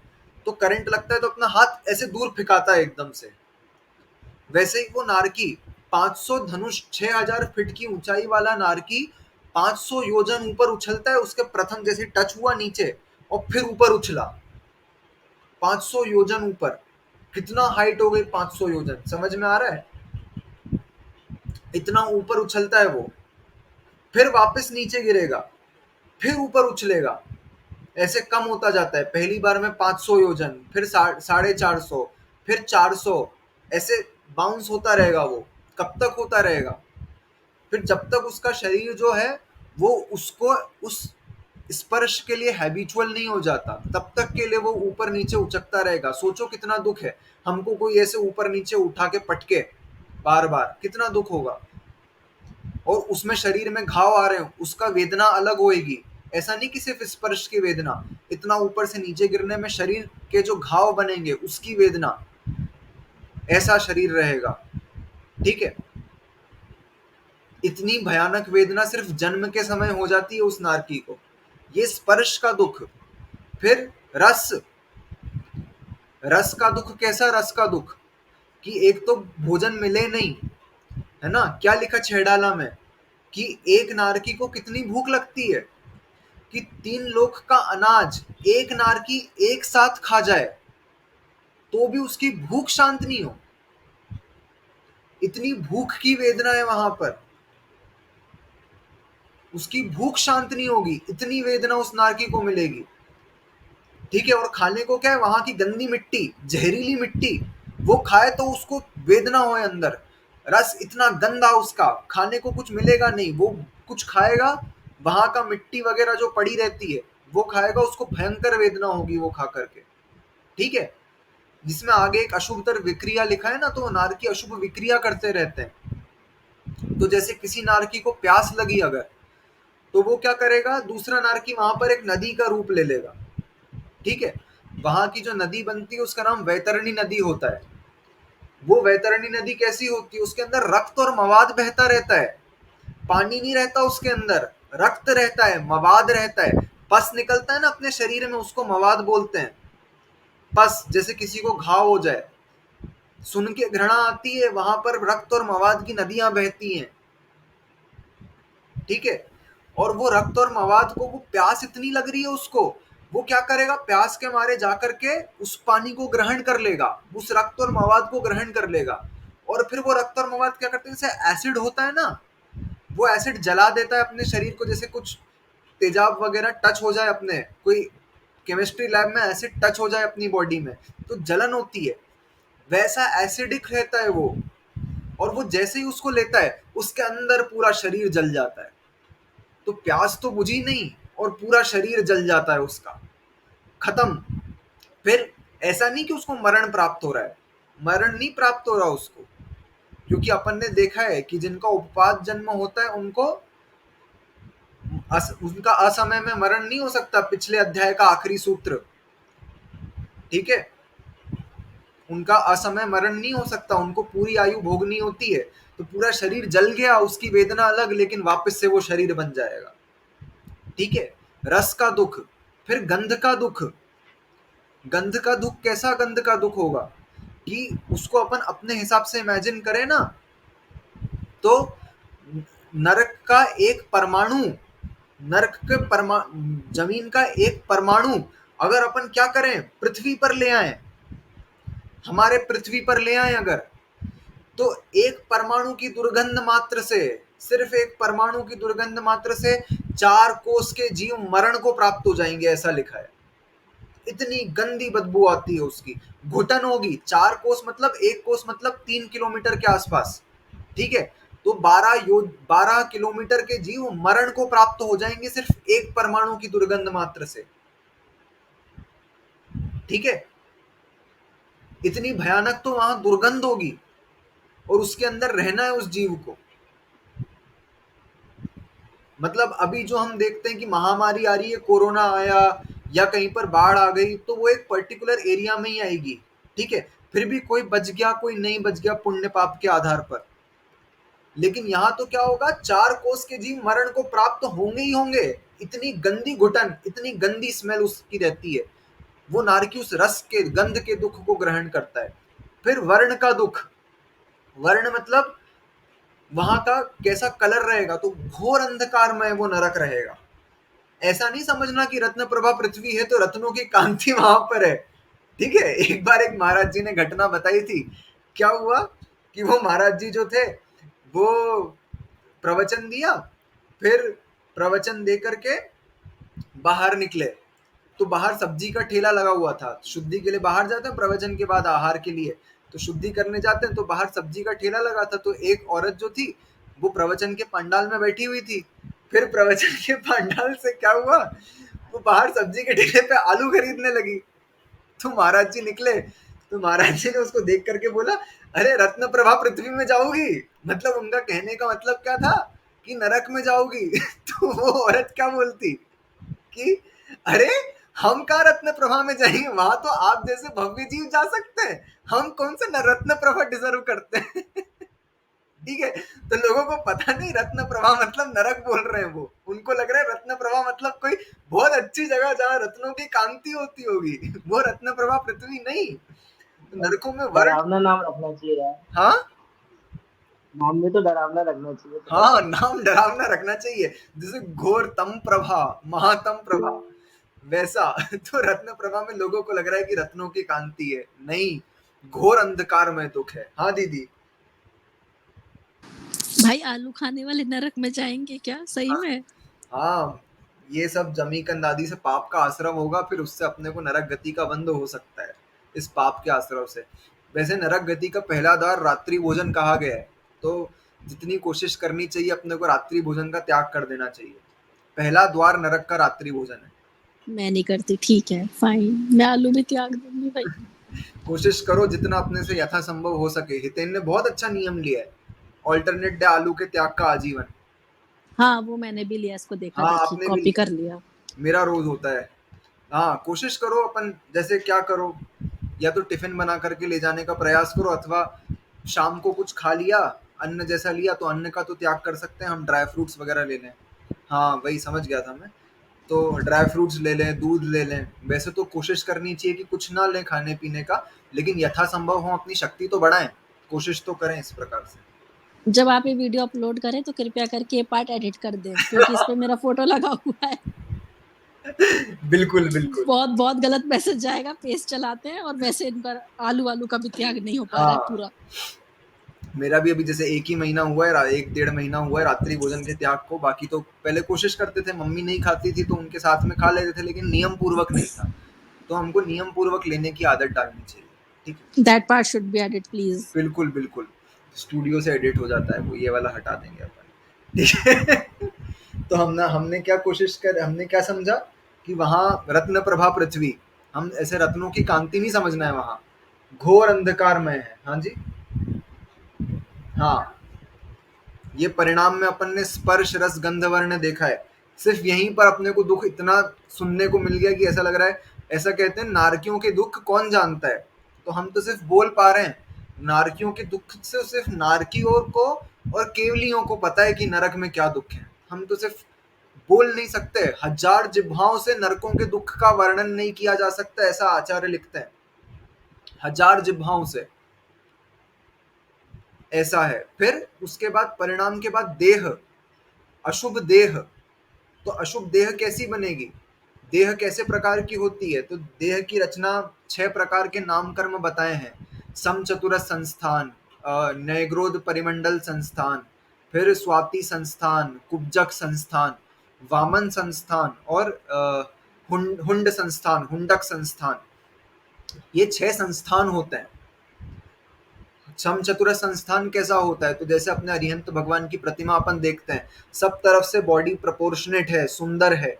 तो करंट लगता है तो अपना हाथ ऐसे दूर फेंकाता है एकदम से, वैसे ही वो नारकी 500 धनुष, 6000 फीट की ऊंचाई वाला नारकी 500 योजन ऊपर उछलता है, उसके प्रथम जैसे टच हुआ नीचे और फिर ऊपर उछला 500 योजन ऊपर। कितना हाइट हो गई 500 योजन, समझ में आ रहा है? इतना ऊपर उछलता है वो, फिर वापस नीचे गिरेगा, फिर ऊपर उछलेगा, ऐसे कम होता जाता है। पहली बार में 500 योजन, फिर 450, फिर 400, ऐसे बाउंस होता रहेगा वो। कब तक होता रहेगा? फिर जब तक उसका शरीर जो है वो उसको उस स्पर्श के लिए हैबिचुअल नहीं हो जाता, तब तक के लिए वो ऊपर नीचे उचकता रहेगा। सोचो कितना दुख है, हमको कोई ऐसे ऊपर नीचे उठा के पटके बार बार, कितना दुख होगा। और उसमें शरीर में घाव आ रहे हो, उसका वेदना अलग होएगी। ऐसा नहीं कि सिर्फ स्पर्श की वेदना, इतना ऊपर से नीचे गिरने में शरीर के जो घाव बनेंगे उसकी वेदना, ऐसा शरीर रहेगा। ठीक है, इतनी भयानक वेदना सिर्फ जन्म के समय हो जाती है उस नारकी को। ये स्पर्श का दुख। फिर रस, रस का दुख कैसा? रस का दुख कि एक तो भोजन मिले नहीं, है ना? क्या लिखा छेड़ाला में कि एक नारकी को कितनी भूख लगती है कि 3 लोग का अनाज एक नारकी एक साथ खा जाए तो भी उसकी भूख शांत नहीं हो। इतनी भूख की वेदना है वहां पर, उसकी भूख शांत नहीं होगी, इतनी वेदना उस नारकी को मिलेगी। ठीक है, और खाने को क्या है? वहां की गंदी मिट्टी, जहरीली मिट्टी, वो खाए तो उसको वेदना हो अंदर। रस इतना गंदा उसका, खाने को कुछ मिलेगा नहीं, वो कुछ खाएगा वहां का मिट्टी वगैरह जो पड़ी रहती है वो खाएगा, उसको भयंकर वेदना होगी वो खा करके। ठीक है, जिसमें आगे एक अशुभतर विक्रिया लिखा है ना, तो नारकी अशुभ विक्रिया करते रहते हैं। तो जैसे किसी नारकी को प्यास लगी अगर, तो वो क्या करेगा? दूसरा नारकी वहां पर एक नदी का रूप ले लेगा। ठीक है, वहां की जो नदी बनती है उसका नाम वैतरणी नदी होता है। वो वैतरणी नदी कैसी होती है? उसके अंदर रक्त और मवाद बहता रहता है, पानी नहीं रहता उसके अंदर, रक्त रहता है, मवाद रहता है। पस निकलता है ना अपने शरीर में, उसको मवाद बोलते हैं। पस, जैसे किसी को घाव हो जाए, सुन के घृणा आती है, वहां पर रक्त और मवाद की नदियां बहती हैं। ठीक है, और वो रक्त और मवाद को, वो प्यास इतनी लग रही है उसको, वो क्या करेगा? प्यास के मारे जाकर के उस पानी को ग्रहण कर लेगा, उस रक्त और मवाद को ग्रहण कर लेगा। और फिर वो रक्त और मवाद क्या करते हैं? जैसे एसिड होता है ना, वो एसिड जला देता है अपने शरीर को। जैसे कुछ तेजाब वगैरह टच हो जाए अपने, कोई केमिस्ट्री लैब में एसिड टच हो जाए अपनी बॉडी में तो जलन होती है, वैसा एसिडिक रहता है वो। और वो जैसे ही उसको लेता है उसके अंदर पूरा शरीर जल जाता है। तो प्यास तो बुझी नहीं और पूरा शरीर जल जाता है उसका, खत्म। फिर ऐसा नहीं कि उसको मरण प्राप्त हो रहा है, मरण नहीं प्राप्त हो रहा उसको, क्योंकि अपन ने देखा है कि जिनका उपपाद जन्म होता है उनको उनका असमय में मरण नहीं हो सकता। पिछले अध्याय का आखिरी सूत्र, ठीक है, उनका असमय मरण नहीं हो सकता, उनको पूरी आयु भोगनी होती है। तो पूरा शरीर जल गया, उसकी वेदना अलग, लेकिन वापस से वो शरीर बन जाएगा। ठीक है, रस का दुख। फिर गंध का दुख। गंध का दुख कैसा? गंध का दुख होगा कि उसको अपन अपने हिसाब से इमेजिन करें ना, तो नरक का एक परमाणु, नरक के जमीन का एक परमाणु अगर अपन क्या करें? पृथ्वी पर ले आए, हमारे पृथ्वी पर ले आए अगर, तो एक परमाणु की दुर्गंध मात्र से, सिर्फ एक परमाणु की दुर्गंध मात्र से 4 कोस के जीव मरण को प्राप्त हो जाएंगे, ऐसा लिखा है। इतनी गंदी बदबू आती है उसकी, घुटन होगी। 4 कोस मतलब, 1 कोस मतलब 3 किलोमीटर के आसपास। ठीक है, तो 12 किलोमीटर के जीव मरण को प्राप्त हो जाएंगे सिर्फ एक परमाणु की दुर्गंध मात्र से। ठीक है, इतनी भयानक तो वहां दुर्गंध होगी, और उसके अंदर रहना है उस जीव को। मतलब अभी जो हम देखते हैं कि महामारी आ रही है, कोरोना आया या कहीं पर बाढ़ आ गई, तो वो एक पर्टिकुलर एरिया में ही आएगी। ठीक है, फिर भी कोई बच गया कोई नहीं बच गया पुण्य पाप के आधार पर। लेकिन यहाँ तो क्या होगा? 4 कोस के जीव मरण को प्राप्त होंगे ही होंगे। इतनी गंदी घुटन, इतनी गंदी स्मेल उसकी रहती है। वो नारकी उस रस के, गंध के दुख को ग्रहण करता है। फिर वर्ण का दुख। वर्ण मतलब वहां का कैसा कलर रहेगा, तो घोर अंधकारमय वो नरक रहेगा। ऐसा नहीं समझना कि रत्न प्रभा पृथ्वी है तो रत्नों की कांति वहां पर है। ठीक है, एक बार एक महाराज जी ने घटना बताई थी। क्या हुआ कि वो महाराज जी जो थे वो प्रवचन दिया, फिर प्रवचन दे करके बाहर निकले, तो बाहर सब्जी का ठेला लगा हुआ था। शुद्धि के लिए बाहर जाते हैं प्रवचन के बाद आहार के लिए, तो शुद्धि करने जाते हैं, तो बाहर सब्जी का ठेला लगा था। तो एक औरत जो थी वो प्रवचन के पंडाल में बैठी हुई थी। फिर प्रवचन के पंडाल से क्या हुआ, वो बाहर सब्जी के ठेले पे आलू खरीदने लगी। तो महाराज जी निकले, तो महाराज जी ने उसको देख करके बोला, अरे रत्न प्रभा पृथ्वी में जाओगी। मतलब उनका कहने का मतलब क्या था कि नरक में जाओगी। तो वो औरत क्या बोलती कि अरे हम कहाँ रत्न प्रभा में जाएंगे, वहां तो आप जैसे भव्य जीव जा सकते हैं, हम कौन सा रत्न प्रभा डिजर्व करते हैं। ठीक है, तो लोगों को पता नहीं रत्न प्रभा मतलब नरक बोल रहे हैं, वो उनको लग रहा है रत्न प्रभा मतलब कोई बहुत अच्छी जगह जहाँ रत्नों की कांति होती होगी। वो रत्न प्रभा पृथ्वी नहीं, तो नरकों में वर्ण। डरावना नाम रखना चाहिए यार, हाँ नाम में तो डरावना रखना चाहिए थोड़ा हाँ, सा। नाम डरावना रखना चाहिए, जैसे घोर तम प्रभा, महातम प्रभा, वैसा। तो रत्न प्रभा में लोगों को लग रहा है कि रत्नों की कांति है, नहीं, घोर अंधकार में दुख है। हाँ दीदी। भाई आलू खाने वाले नरक में जाएंगे क्या सही हाँ में? हाँ, ये सब जमी कंदादी से पाप का आश्रम होगा, फिर उससे अपने को नरक गति का बंध हो सकता है, इस पाप के आश्रम से। वैसे नरक गति का पहला द्वार रात्रि भोजन कहा गया है, तो जितनी कोशिश करनी चाहिए अपने को रात्रि भोजन का त्याग कर देना चाहिए। पहला द्वार नरक का रात्रि भोजन है। मैं नहीं करती, ठीक है फाइन, मैं आलू भी त्याग दूंगी भाई। कोशिश करो जितना अपने से यथासंभव हो सके। हितेन ने बहुत अच्छा नियम लिया है, ऑल्टरनेट डे आलू के त्याग का आजीवन। हाँ वो मैंने भी लिया, इसको देखा हाँ देखी आपने भी कॉपी लिया, कर लिया। मेरा रोज होता है। हाँ कोशिश करो अपन, जैसे क्या करो, या तो टिफिन बना करके ले जाने का प्रयास करो, अथवा शाम को कुछ खा लिया, अन्न जैसा लिया, तो अन्न का तो त्याग कर सकते हैं हम, ड्राई फ्रूट्स वगैरह ले लें। हाँ वही समझ गया था मैं, तो ड्राई फ्रूट्स ले लें, दूध ले लें। वैसे तो कोशिश करनी चाहिए कि कुछ ना लें खाने पीने का, लेकिन यथासंभव हम अपनी शक्ति तो बढ़ाएं, कोशिश तो करें इस प्रकार से। जब आप ये वीडियो अपलोड करें तो कृपया करके ये पार्ट एडिट कर दें, क्योंकि इस पे मेरा फोटो लगा हुआ है। बिल्कुल बिल्कुल। बहुत बहुत गलत मैसेज जाएगा, पेज चलाते हैं और वैसे इन पर आलू का भी त्याग नहीं हो पा रहा है हाँ पूरा। मेरा भी अभी जैसे 1 ही महीना हुआ है, 1 डेढ़ महीना हुआ है रात्रि भोजन के त्याग को। बाकी तो पहले कोशिश करते थे, मम्मी नहीं खाती थी तो उनके साथ में खा लेते थे, लेकिन नियम पूर्वक नहीं था। तो हमको नियम पूर्वक लेने की आदत डालनी चाहिए। ठीक है, that part should be edit please. बिल्कुल बिल्कुल, स्टूडियो से एडिट हो जाता है वो, ये वाला हटा देंगे अपन। ठीक है। तो हमने क्या समझा कि वहां रत्न प्रभा पृथ्वी, हम ऐसे रत्नों की कांति नहीं समझना है, वहां घोर अंधकार में है। हाँ जी। हाँ, ये परिणाम में अपन ने स्पर्श रस गंध वर्ण देखा है। सिर्फ यहीं पर अपने को दुख इतना सुनने को मिल गया कि ऐसा लग रहा है, ऐसा कहते हैं नारकियों के दुख कौन जानता है, तो हम तो सिर्फ बोल पा रहे हैं। नारकियों के दुख से सिर्फ नारकियों को और केवलियों को पता है कि नरक में क्या दुख है। हम तो सिर्फ बोल नहीं सकते, हजार जिह्वाओं से नरकों के दुख का वर्णन नहीं किया जा सकता, ऐसा आचार्य लिखते हैं, हजार जिह्वाओं से, ऐसा है। फिर उसके बाद परिणाम के बाद देह, अशुभ देह। तो अशुभ देह कैसी बनेगी, देह कैसे प्रकार की होती है, तो देह की रचना 6 प्रकार के नाम कर्म बताए हैं। समचतुरस संस्थान, नयग्रोध परिमंडल संस्थान, फिर स्वाति संस्थान, कुब्जक संस्थान, वामन संस्थान और हुंड संस्थान, हुंडक संस्थान। ये 6 संस्थान होते हैं। समचतुर संस्थान कैसा होता है, तो जैसे अपने अरिहंत भगवान की प्रतिमा अपन देखते हैं, सब तरफ से बॉडी प्रोपोर्शनेट है, सुंदर है,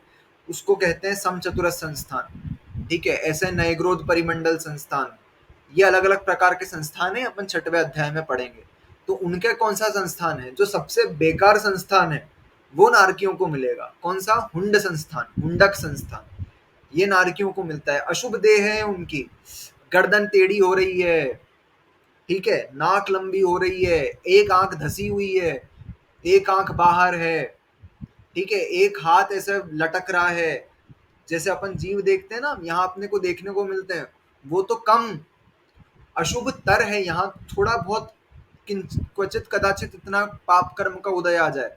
उसको कहते हैं समचतुर संस्थान। ठीक है, ऐसे नयग्रोध परिमंडल संस्थान, ये अलग अलग प्रकार के संस्थान है, अपन 6वें अध्याय में पढ़ेंगे। तो उनके कौन सा संस्थान है, जो सबसे बेकार संस्थान है वो नारकियों को मिलेगा। कौन सा, हुंड संस्थान, हुंडक संस्थान, ये नारकियों को मिलता है। अशुभ देह है उनकी, गर्दन टेढ़ी हो रही है, ठीक है, नाक लंबी हो रही है, एक आंख धसी हुई है, एक आंख बाहर है, ठीक है, एक हाथ ऐसे लटक रहा है, जैसे अपन जीव देखते हैं ना, यहाँ अपने को देखने को मिलते हैं, वो तो कम अशुभ तर है, यहाँ थोड़ा बहुत क्वचित कदाचित इतना पाप कर्म का उदय आ जाए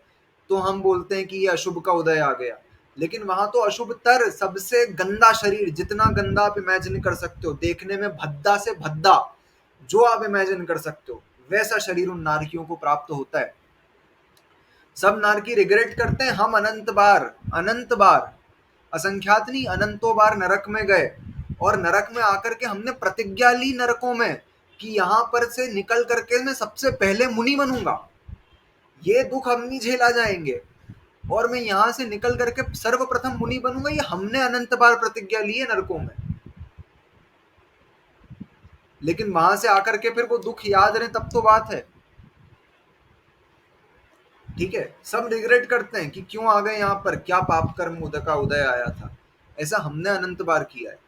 तो हम बोलते हैं कि ये अशुभ का उदय आ गया। लेकिन वहां तो अशुभतर सबसे गंदा शरीर, जितना गंदा आप इमेजिन कर सकते हो, देखने में भद्दा से भद्दा जो आप इमेजिन कर सकते हो, वैसा शरीर उन नारकियों को प्राप्त होता है। सब नारकी रिग्रेट करते हैं, हम अनंत बार, असंख्यात नहीं, अनंतों बार नरक में गए और नरक में आकर के हमने प्रतिज्ञा ली नरकों में कि यहां पर से निकल करके मैं सबसे पहले मुनि बनूंगा, ये दुख हम नहीं झेला जाएंगे और मैं यहां से निकल करके सर्वप्रथम मुनि बनूंगा। ये हमने अनंत बार प्रतिज्ञा ली है नरकों में। लेकिन वहां से आकर के फिर वो दुख याद रहे तब तो बात है। ठीक है, सब रिग्रेट करते हैं कि क्यों आ गए यहाँ पर, क्या पाप कर्म उदय का उदय आया था, ऐसा हमने अनंत बार किया है।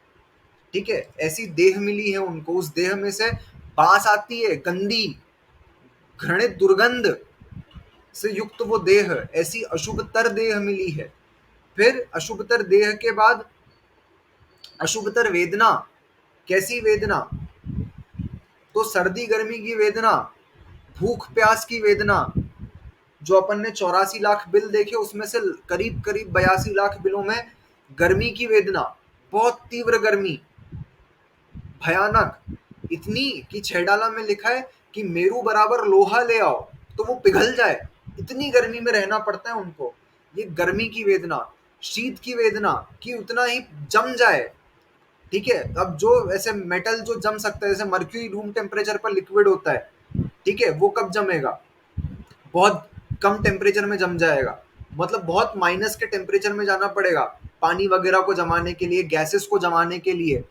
ठीक है, ऐसी देह मिली है उनको, उस देह में से बास आती है, गंदी घृणित दुर्गंध से युक्त वो देह, ऐसी अशुभतर देह मिली है। फिर अशुभतर देह के बाद अशुभतर वेदना। कैसी वेदना? तो सर्दी गर्मी की वेदना, भूख प्यास की वेदना। जो अपन ने 84 लाख बिल देखे उसमें से करीब करीब 82 लाख बिलों में गर्मी की वेदना, बहुत तीव्र गर्मी, भयानक, इतनी कि छैडाला में लिखा है कि मेरू बराबर लोहा ले आओ तो वो पिघल जाए, इतनी गर्मी में रहना पड़ता है उनको। ये गर्मी की वेदना। शीत की वेदना कि उतना ही जम जाए। ठीक है, अब जो ऐसे मेटल जो जम सकता है, जैसे मर्क्यूरी रूम टेम्परेचर पर लिक्विड होता है, ठीक है, वो कब जमेगा? बहुत कम टेम्परेचर में जम जाएगा, मतलब बहुत माइनस के टेम्परेचर में जाना पड़ेगा पानी वगैरह को जमाने के लिए, गैसेस को जमाने के लिए।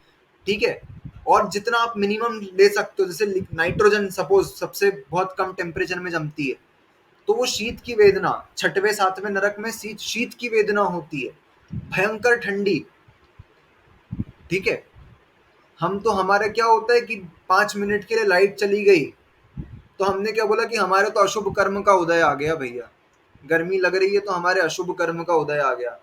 ठीक है, और जितना आप मिनिमम ले सकते हो, जैसे नाइट्रोजन सपोज सबसे बहुत कम टेम्परेचर में जमती है, तो वो शीत की वेदना, छठवें सातवें नरक में शीत की वेदना होती है, भयंकर ठंडी। ठीक है, हम तो हमारे क्या होता है कि 5 मिनट के लिए लाइट चली गई तो हमने क्या बोला कि हमारे तो अशुभ कर्म का उदय आ गया भैया, गर्मी लग रही है तो हमारे अशुभ कर्म का उदय आ गया,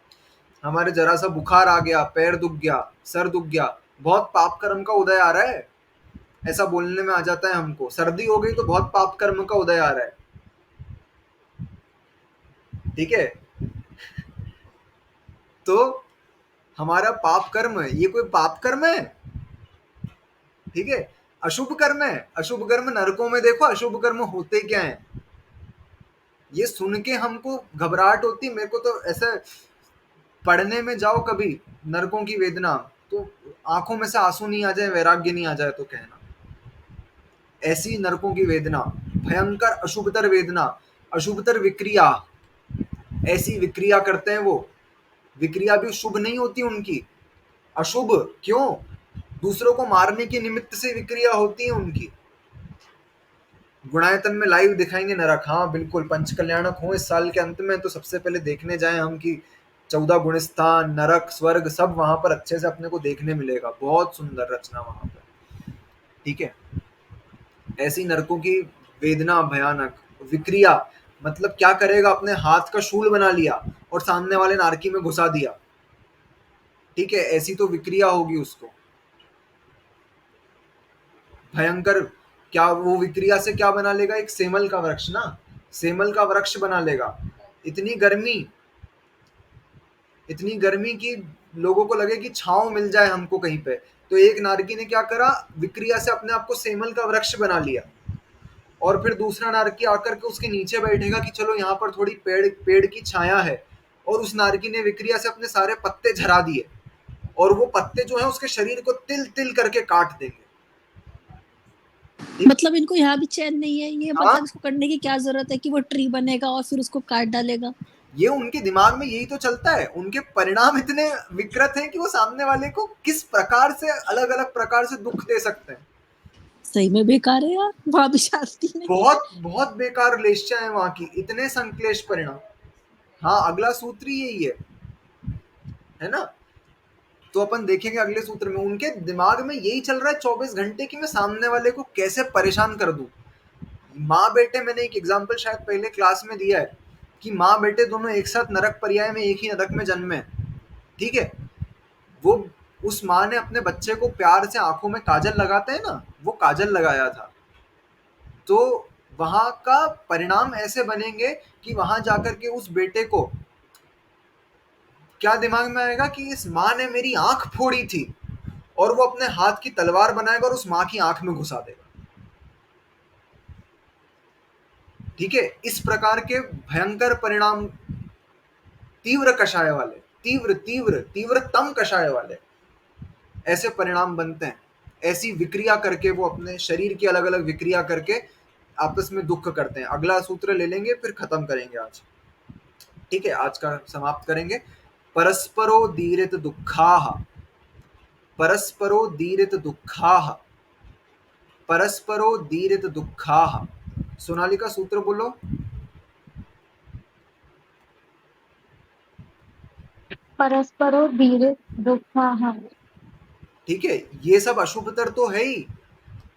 हमारे जरा सा बुखार आ गया, पैर दुख गया, सर दुख गया, बहुत पाप कर्म का उदय आ रहा है, ऐसा बोलने में आ जाता है हमको। सर्दी हो गई तो बहुत पाप कर्म का उदय आ रहा है। ठीक है, तो हमारा पाप कर्म, ये कोई पाप कर्म है? ठीक है, अशुभ कर्म है। अशुभ कर्म नरकों में देखो अशुभ कर्म होते क्या है, ये सुन के हमको घबराहट होती। मेरे को तो ऐसा, पढ़ने में जाओ कभी नरकों की वेदना तो आंखों में से आंसू नहीं आ जाए, वैराग्य नहीं आ जाए तो कहना। ऐसी नरकों की वेदना, भयंकर अशुभतर वेदना, अशुभतर विक्रिया, ऐसी विक्रिया करते हैं वो। विक्रिया भी शुभ नहीं होती उनकी, अशुभ। क्यों? दूसरों को मारने के निमित्त से विक्रिया होती है उनकी। गुणायतन में लाइव दिखाएंगे नरक, हाँ बिल्कुल, पंचकल्याणक हो इस साल के अंत में तो सबसे पहले देखने जाएं हम कि 14 गुणस्थान, नरक, स्वर्ग सब वहां पर अच्छे से अपने को देखने मिलेगा। बहुत सुंदर रचना वहां पर। ठीक है, ऐसी नरकों की वेदना भयानक। विक्रिया मतलब क्या करेगा, अपने हाथ का शूल बना लिया और सामने वाले नारकी में घुसा दिया। ठीक है, ऐसी तो विक्रिया होगी उसको, भयंकर। क्या वो विक्रिया से क्या बना लेगा? एक सेमल का वृक्ष ना, सेमल का वृक्ष बना लेगा। इतनी गर्मी, इतनी गर्मी की लोगों को लगे कि छांव मिल जाए हमको कहीं पे, तो एक नारकी ने क्या करा, विक्रिया से अपने आप को सेमल का वृक्ष बना लिया और फिर दूसरा नारकी आकर के उसके नीचे बैठेगा कि चलो यहाँ पर थोड़ी पेड़ की छाया है, और उस नारकी ने विक्रिया से अपने सारे पत्ते झरा दिए और वो पत्ते जो है उसके शरीर को तिल तिल करके काट देंगे। मतलब इनको यहाँ भी चैन नहीं है, ये मतलब इसको करने की क्या जरूरत है कि वो ट्री बनेगा और फिर उसको काट डालेगा। ये उनके दिमाग में यही तो चलता है। उनके परिणाम इतने विकृत हैं कि वो सामने वाले को किस प्रकार से अलग अलग प्रकार से दुख दे सकते हैं। सही में बेकार है यार, वहां भी शांति नहीं। बहुत बहुत बेकार लेश्या है वहां की, इतने संक्लेश परिणाम। हाँ, अगला सूत्र ही यही है ना। तो अपन देखेंगे अगले सूत्र में उनके दिमाग में यही चल रहा है 24 घंटे कि मैं सामने वाले को कैसे परेशान कर दूं। माँ बेटे, मैंने एक एग्जाम्पल शायद पहले क्लास में दिया है कि माँ बेटे दोनों एक साथ नरक पर्याय में एक ही नरक में जन्मे। ठीक है, वो उस माँ ने अपने बच्चे को प्यार से आंखों में काजल लगाते हैं ना, वो काजल लगाया था। तो वहां का परिणाम ऐसे बनेंगे कि वहां जाकर के उस बेटे को क्या दिमाग में आएगा कि इस माँ ने मेरी आंख फोड़ी थी, और वो अपने हाथ की तलवार बनाएगा और उस माँ की आंख में घुसा देगा। ठीक है, इस प्रकार के भयंकर परिणाम, तीव्र कषाय वाले, तीव्र तीव्र तीव्रतम कषाय वाले ऐसे परिणाम बनते हैं। ऐसी विक्रिया करके वो अपने शरीर की अलग अलग विक्रिया करके आपस में दुख करते हैं। अगला सूत्र ले लेंगे, फिर खत्म करेंगे आज। ठीक है, आज का समाप्त करेंगे। परस्परो दीरित दुःखाः, परस्परो दीरित दुःखाः, परस्परो दीरित दुःखाः। सोनालिका सूत्र बोलो। परस्परो दीरित दुःखाः। ठीक है, ये सब अशुभतर तो है ही।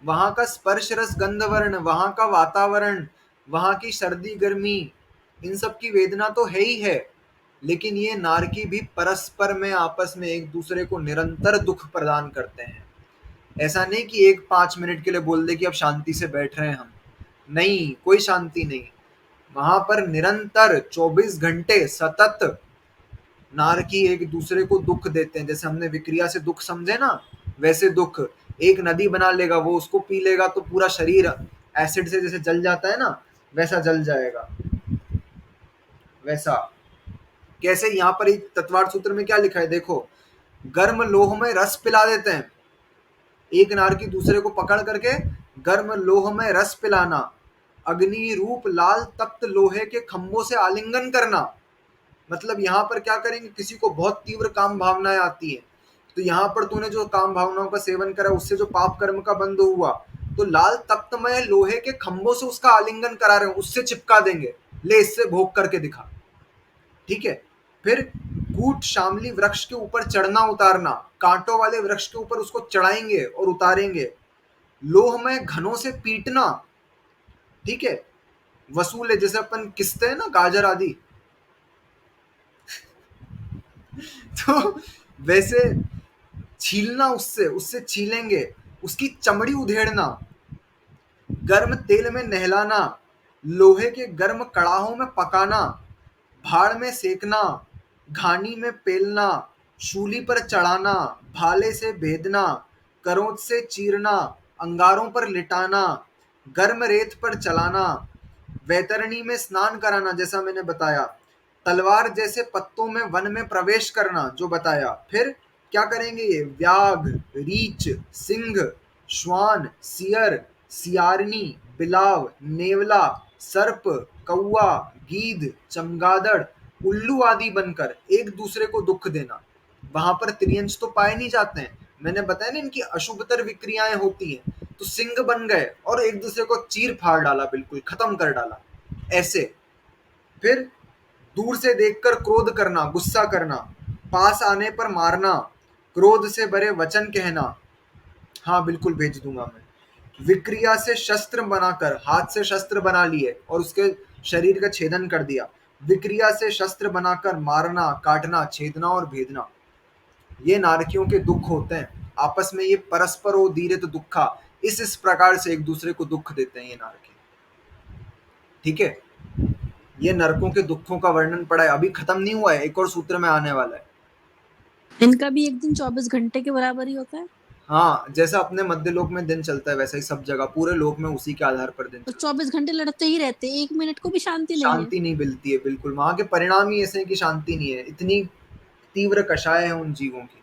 वहां का स्पर्श रस गंध वर्ण, वहां का वातावरण, वहां की सर्दी गर्मी, इन सब की वेदना तो है ही है। लेकिन ये नारकी भी परस्पर में आपस में एक दूसरे को निरंतर दुख प्रदान करते हैं। ऐसा नहीं कि एक 5 मिनट के लिए बोल दे कि अब शांति से बैठ रहे हैं हम, नहीं, कोई शांति नहीं। वहां पर निरंतर 24 घंटे सतत नारकी एक दूसरे को दुख देते हैं। जैसे हमने विक्रिया से दुख समझे ना, वैसे दुख। एक नदी बना लेगा, वो उसको पी लेगा तो पूरा शरीर एसिड से जैसे जल जाता है ना, वैसा जल जाएगा। वैसा कैसे, यहाँ पर एक तत्वार्थ सूत्र में क्या लिखा है देखो, गर्म लोह में रस पिला देते हैं। एक नारकी दूसरे को पकड़ करके गर्म लोह में रस पिलाना, अग्नि रूप लाल तप्त लोहे के खंभों से आलिंगन करना। मतलब यहाँ पर क्या करेंगे, किसी को बहुत तीव्र काम भावनाएं आती है, तो यहाँ पर तूने जो काम भावनाओं का सेवन करा उससे जो पाप कर्म का बंध हुआ, तो लाल तप्तमय लोहे के खंभों से उसका आलिंगन करा रहे हैं, उससे चिपका देंगे, ले इससे भोग करके दिखा। ठीक है, फिर कूट शामली वृक्ष के ऊपर चढ़ना उतारना, कांटों वाले वृक्ष के ऊपर उसको चढ़ाएंगे और उतारेंगे। लोह में घनों से पीटना। ठीक है, वसूल है, जैसे अपन किस्ते हैं ना, गाजर आदि, तो वैसे छीलना, उससे उससे छीलेंगे, उसकी चमड़ी उधेड़ना, गर्म तेल में नहलाना, लोहे के गर्म कड़ाहों में पकाना, भाड़ में सेकना, घानी में पेलना, शूली पर चढ़ाना, भाले से भेदना, करोंच से चीरना, अंगारों पर लिटाना, गर्म रेत पर चलाना, वैतरणी में स्नान कराना, जैसा मैंने बताया, तलवार जैसे पत्तों में वन में प्रवेश करना, जो बताया। फिर क्या करेंगे ये, व्याघ, रीछ, सिंह, श्वान, सियर, सियारनी, बिलाव, नेवला, सर्प, कौआ, गीध, चमगादड़, उल्लू आदि बनकर एक दूसरे को दुख देना। वहां पर त्रियंश तो पाए नहीं जाते हैं, मैंने बताया ना, इनकी अशुभतर विक्रियाएं होती हैं, तो सिंह बन गए और एक दूसरे को चीर फाड़ डाला, बिल्कुल खत्म कर डाला, ऐसे। फिर दूर से देखकर क्रोध करना, गुस्सा करना, पास आने पर मारना, क्रोध से भरे वचन कहना, हाँ बिल्कुल भेज दूंगा मैं, विक्रिया से शस्त्र बनाकर, हाथ से शस्त्र बना लिए और उसके शरीर का छेदन कर दिया, विक्रिया से शस्त्र बनाकर मारना, काटना, छेदना और भेदना। ये नारकियों के दुख होते हैं आपस में, ये परस्परो दीरित दुखा, इस प्रकार से एक दूसरे को दुख देते हैं ये नारकी। ठीक है, ये नरकों के दुखों का वर्णन पड़ा है, अभी खत्म नहीं हुआ है, एक और सूत्र में आने वाला है। इनका भी एक दिन 24 घंटे के बराबर ही होता है। हाँ, जैसा अपने मध्य लोक में दिन चलता है वैसा ही सब जगह पूरे लोक में उसी के आधार पर दिन तो चलता है। 24 घंटे लड़ते ही रहते हैं, 1 मिनट को भी शांति नहीं है। शांति नहीं मिलती है, बिल्कुल। वहां के परिणाम ही ऐसे हैं कि शांति नहीं है, इतनी तीव्र कषाय है उन जीवों की।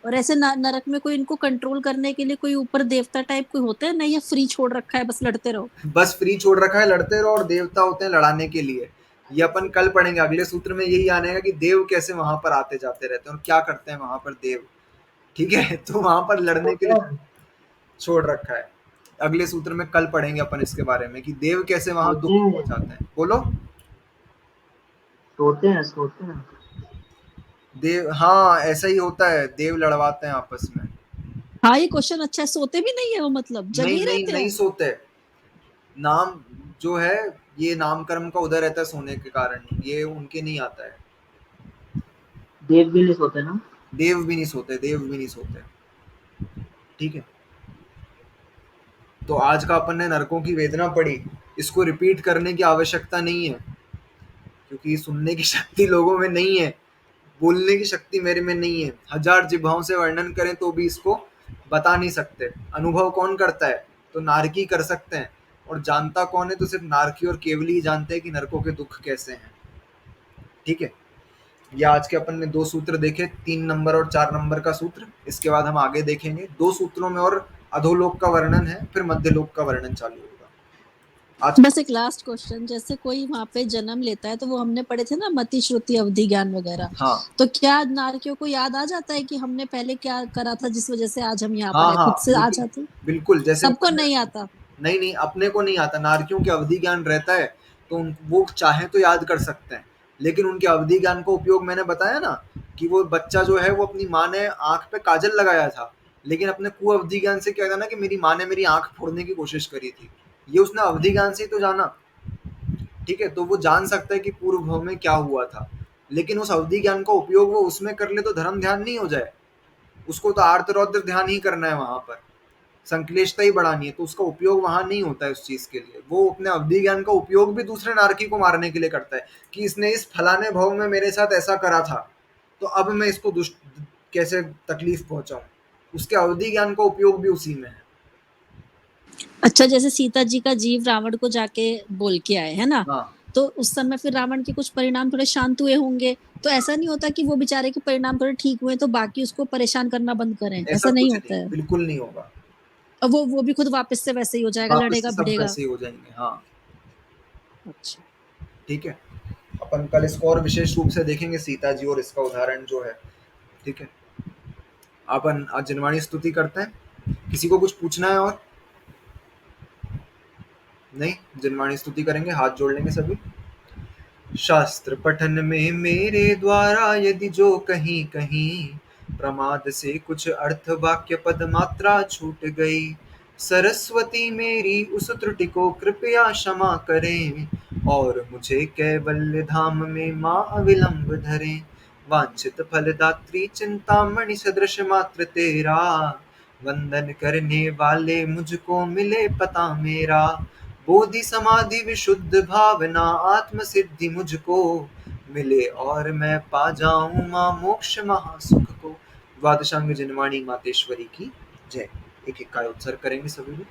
और ऐसे नरक में कोई इनको कंट्रोल करने के लिए कोई ऊपर देवता टाइप कोई होता है, नहीं, या फ्री छोड़ रखा है, बस लड़ते रहो। बस फ्री छोड़ रखा है, लड़ते रहो, और देवता होते हैं लड़ाने के लिए। ये अपन कल पढ़ेंगे, अगले सूत्र में यही आने कि देव कैसे वहां पर आते जाते रहते हैं और क्या करते हैं वहां पर देव। ठीक है, तो वहां पर लड़ने के लिए छोड़ रखा है। अगले सूत्र में कल पढ़ेंगे अपन इसके बारे में कि देव कैसे वहां दुख पहुंचाते हैं। बोलो। सोते हैं देव, हाँ ऐसा ही होता है, देव लड़वाते हैं आपस में। हाँ, ये क्वेश्चन अच्छा है, सोते भी नहीं है वो, मतलब जगे ही रहते नहीं हैं। सोते। नाम जो है, ये नाम कर्म का उदय रहता है सोने के कारण, ये उनके नहीं आता है। देव भी नहीं सोते ना। देव भी नहीं सोते, देव भी नहीं सोते। ठीक है, तो आज का अपन ने नरकों की वेदना पढ़ी, इसको रिपीट करने की आवश्यकता नहीं है, क्योंकि सुनने की शक्ति लोगों में नहीं है, बोलने की शक्ति मेरे में नहीं है। हजार जिह्वाओं से वर्णन करें तो भी इसको बता नहीं सकते। अनुभव कौन करता है? तो नारकी कर सकते हैं, और जानता कौन है? तो सिर्फ नारकी और केवली ही जानते हैं कि नरकों के दुख कैसे हैं। ठीक है, ये आज के अपन ने 2 सूत्र देखे, 3 नंबर और 4 नंबर का सूत्र। इसके बाद हम आगे देखेंगे 2 सूत्रों में और अधोलोक का वर्णन है, फिर मध्यलोक का वर्णन चालू होगा। आज बस एक लास्ट क्वेश्चन, जैसे कोई वहाँ पे जन्म लेता है तो वो हमने पढ़े थे ना मति श्रुति अवधि ज्ञान वगैरह, हाँ तो क्या नारकियों को याद आ जाता है कि हमने पहले क्या करा था जिस वजह से आज हम यहाँ हाँ पर है? हाँ, खुद से आ बिल्कुल जाते? बिल्कुल, जैसे सबको नहीं आता? नहीं नहीं, अपने को नहीं आता। नारकियों के अवधि ज्ञान रहता है, तो वो चाहे तो याद कर सकते हैं, लेकिन उनके अवधि ज्ञान का उपयोग मैंने बताया ना, कि वो बच्चा जो है वो अपनी माँ ने आंख पे काजल लगाया था, लेकिन अपने कुअवधि ज्ञान से क्या था ना कि मेरी माँ ने मेरी आंख फोड़ने की कोशिश करी थी, ये उसने अवधि ज्ञान से ही तो जाना। ठीक है, तो वो जान सकता है कि पूर्व भव में क्या हुआ था, लेकिन उस अवधि ज्ञान का उपयोग वो उसमें कर ले तो धर्म ध्यान नहीं हो जाए, उसको तो आर्त रौद्र ध्यान ही करना है, वहां पर संक्लिष्टता ही बढ़ानी है, तो उसका उपयोग वहां नहीं होता है उस चीज के लिए। वो अपने अवधि ज्ञान का उपयोग भी दूसरे नारकी को मारने के लिए करता है, कि इसने इस फलाने भव में मेरे साथ ऐसा करा था, तो अब मैं इसको दुष्ट कैसे तकलीफ पहुंचाऊं, उसके अवधि ज्ञान का उपयोग भी उसी में है। अच्छा, जैसे सीता जी का जीव रावण को जाके बोल के आए है ना, हाँ तो उस समय फिर रावण के कुछ परिणाम थोड़े शांत हुए होंगे, तो ऐसा नहीं होता कि वो बेचारे के परिणाम थोड़े ठीक हुए तो बाकी उसको परेशान करना बंद करें? ऐसा ऐसा नहीं कुछ होता नहीं, है? बिल्कुल नहीं होगा, और वो भी खुद वापस से वैसे ही हो जाएगा, वापस से लड़ेगा सब भिड़ेगा? वैसे ही हो जाएंगे। हाँ अच्छा। ठीक है, अपन कल इसको और विशेष रूप से देखेंगे, सीता जी और इसका उदाहरण जो है। ठीक है, अपन आज जनवाणी स्तुति करते हैं। किसी को कुछ पूछना है? और नहीं, जनवाणी स्तुति करेंगे, हाथ जोड़ लेंगे सभी। शास्त्र पठन में मेरे द्वारा यदि जो कहीं कहीं प्रमाद से कुछ अर्थ वाक्य पद मात्रा छूट गई, सरस्वती मेरी उस त्रुटि को कृपया क्षमा करें, और मुझे कैवल्य धाम में माँ अविलंब धरें। वांछित फलदात्री चिंतामणि सदृश मात्र तेरा, वंदन करने वाले मुझको मिले पता मेरा। बोधि समाधि विशुद्ध भावना आत्म सिद्धि मुझको मिले, और मैं पा जाऊं माँ मोक्ष महासुख को। द्वादशांग जनवाणी मातेश्वरी की जय। एक एक का उत्सर्ग करेंगे सभी लोग।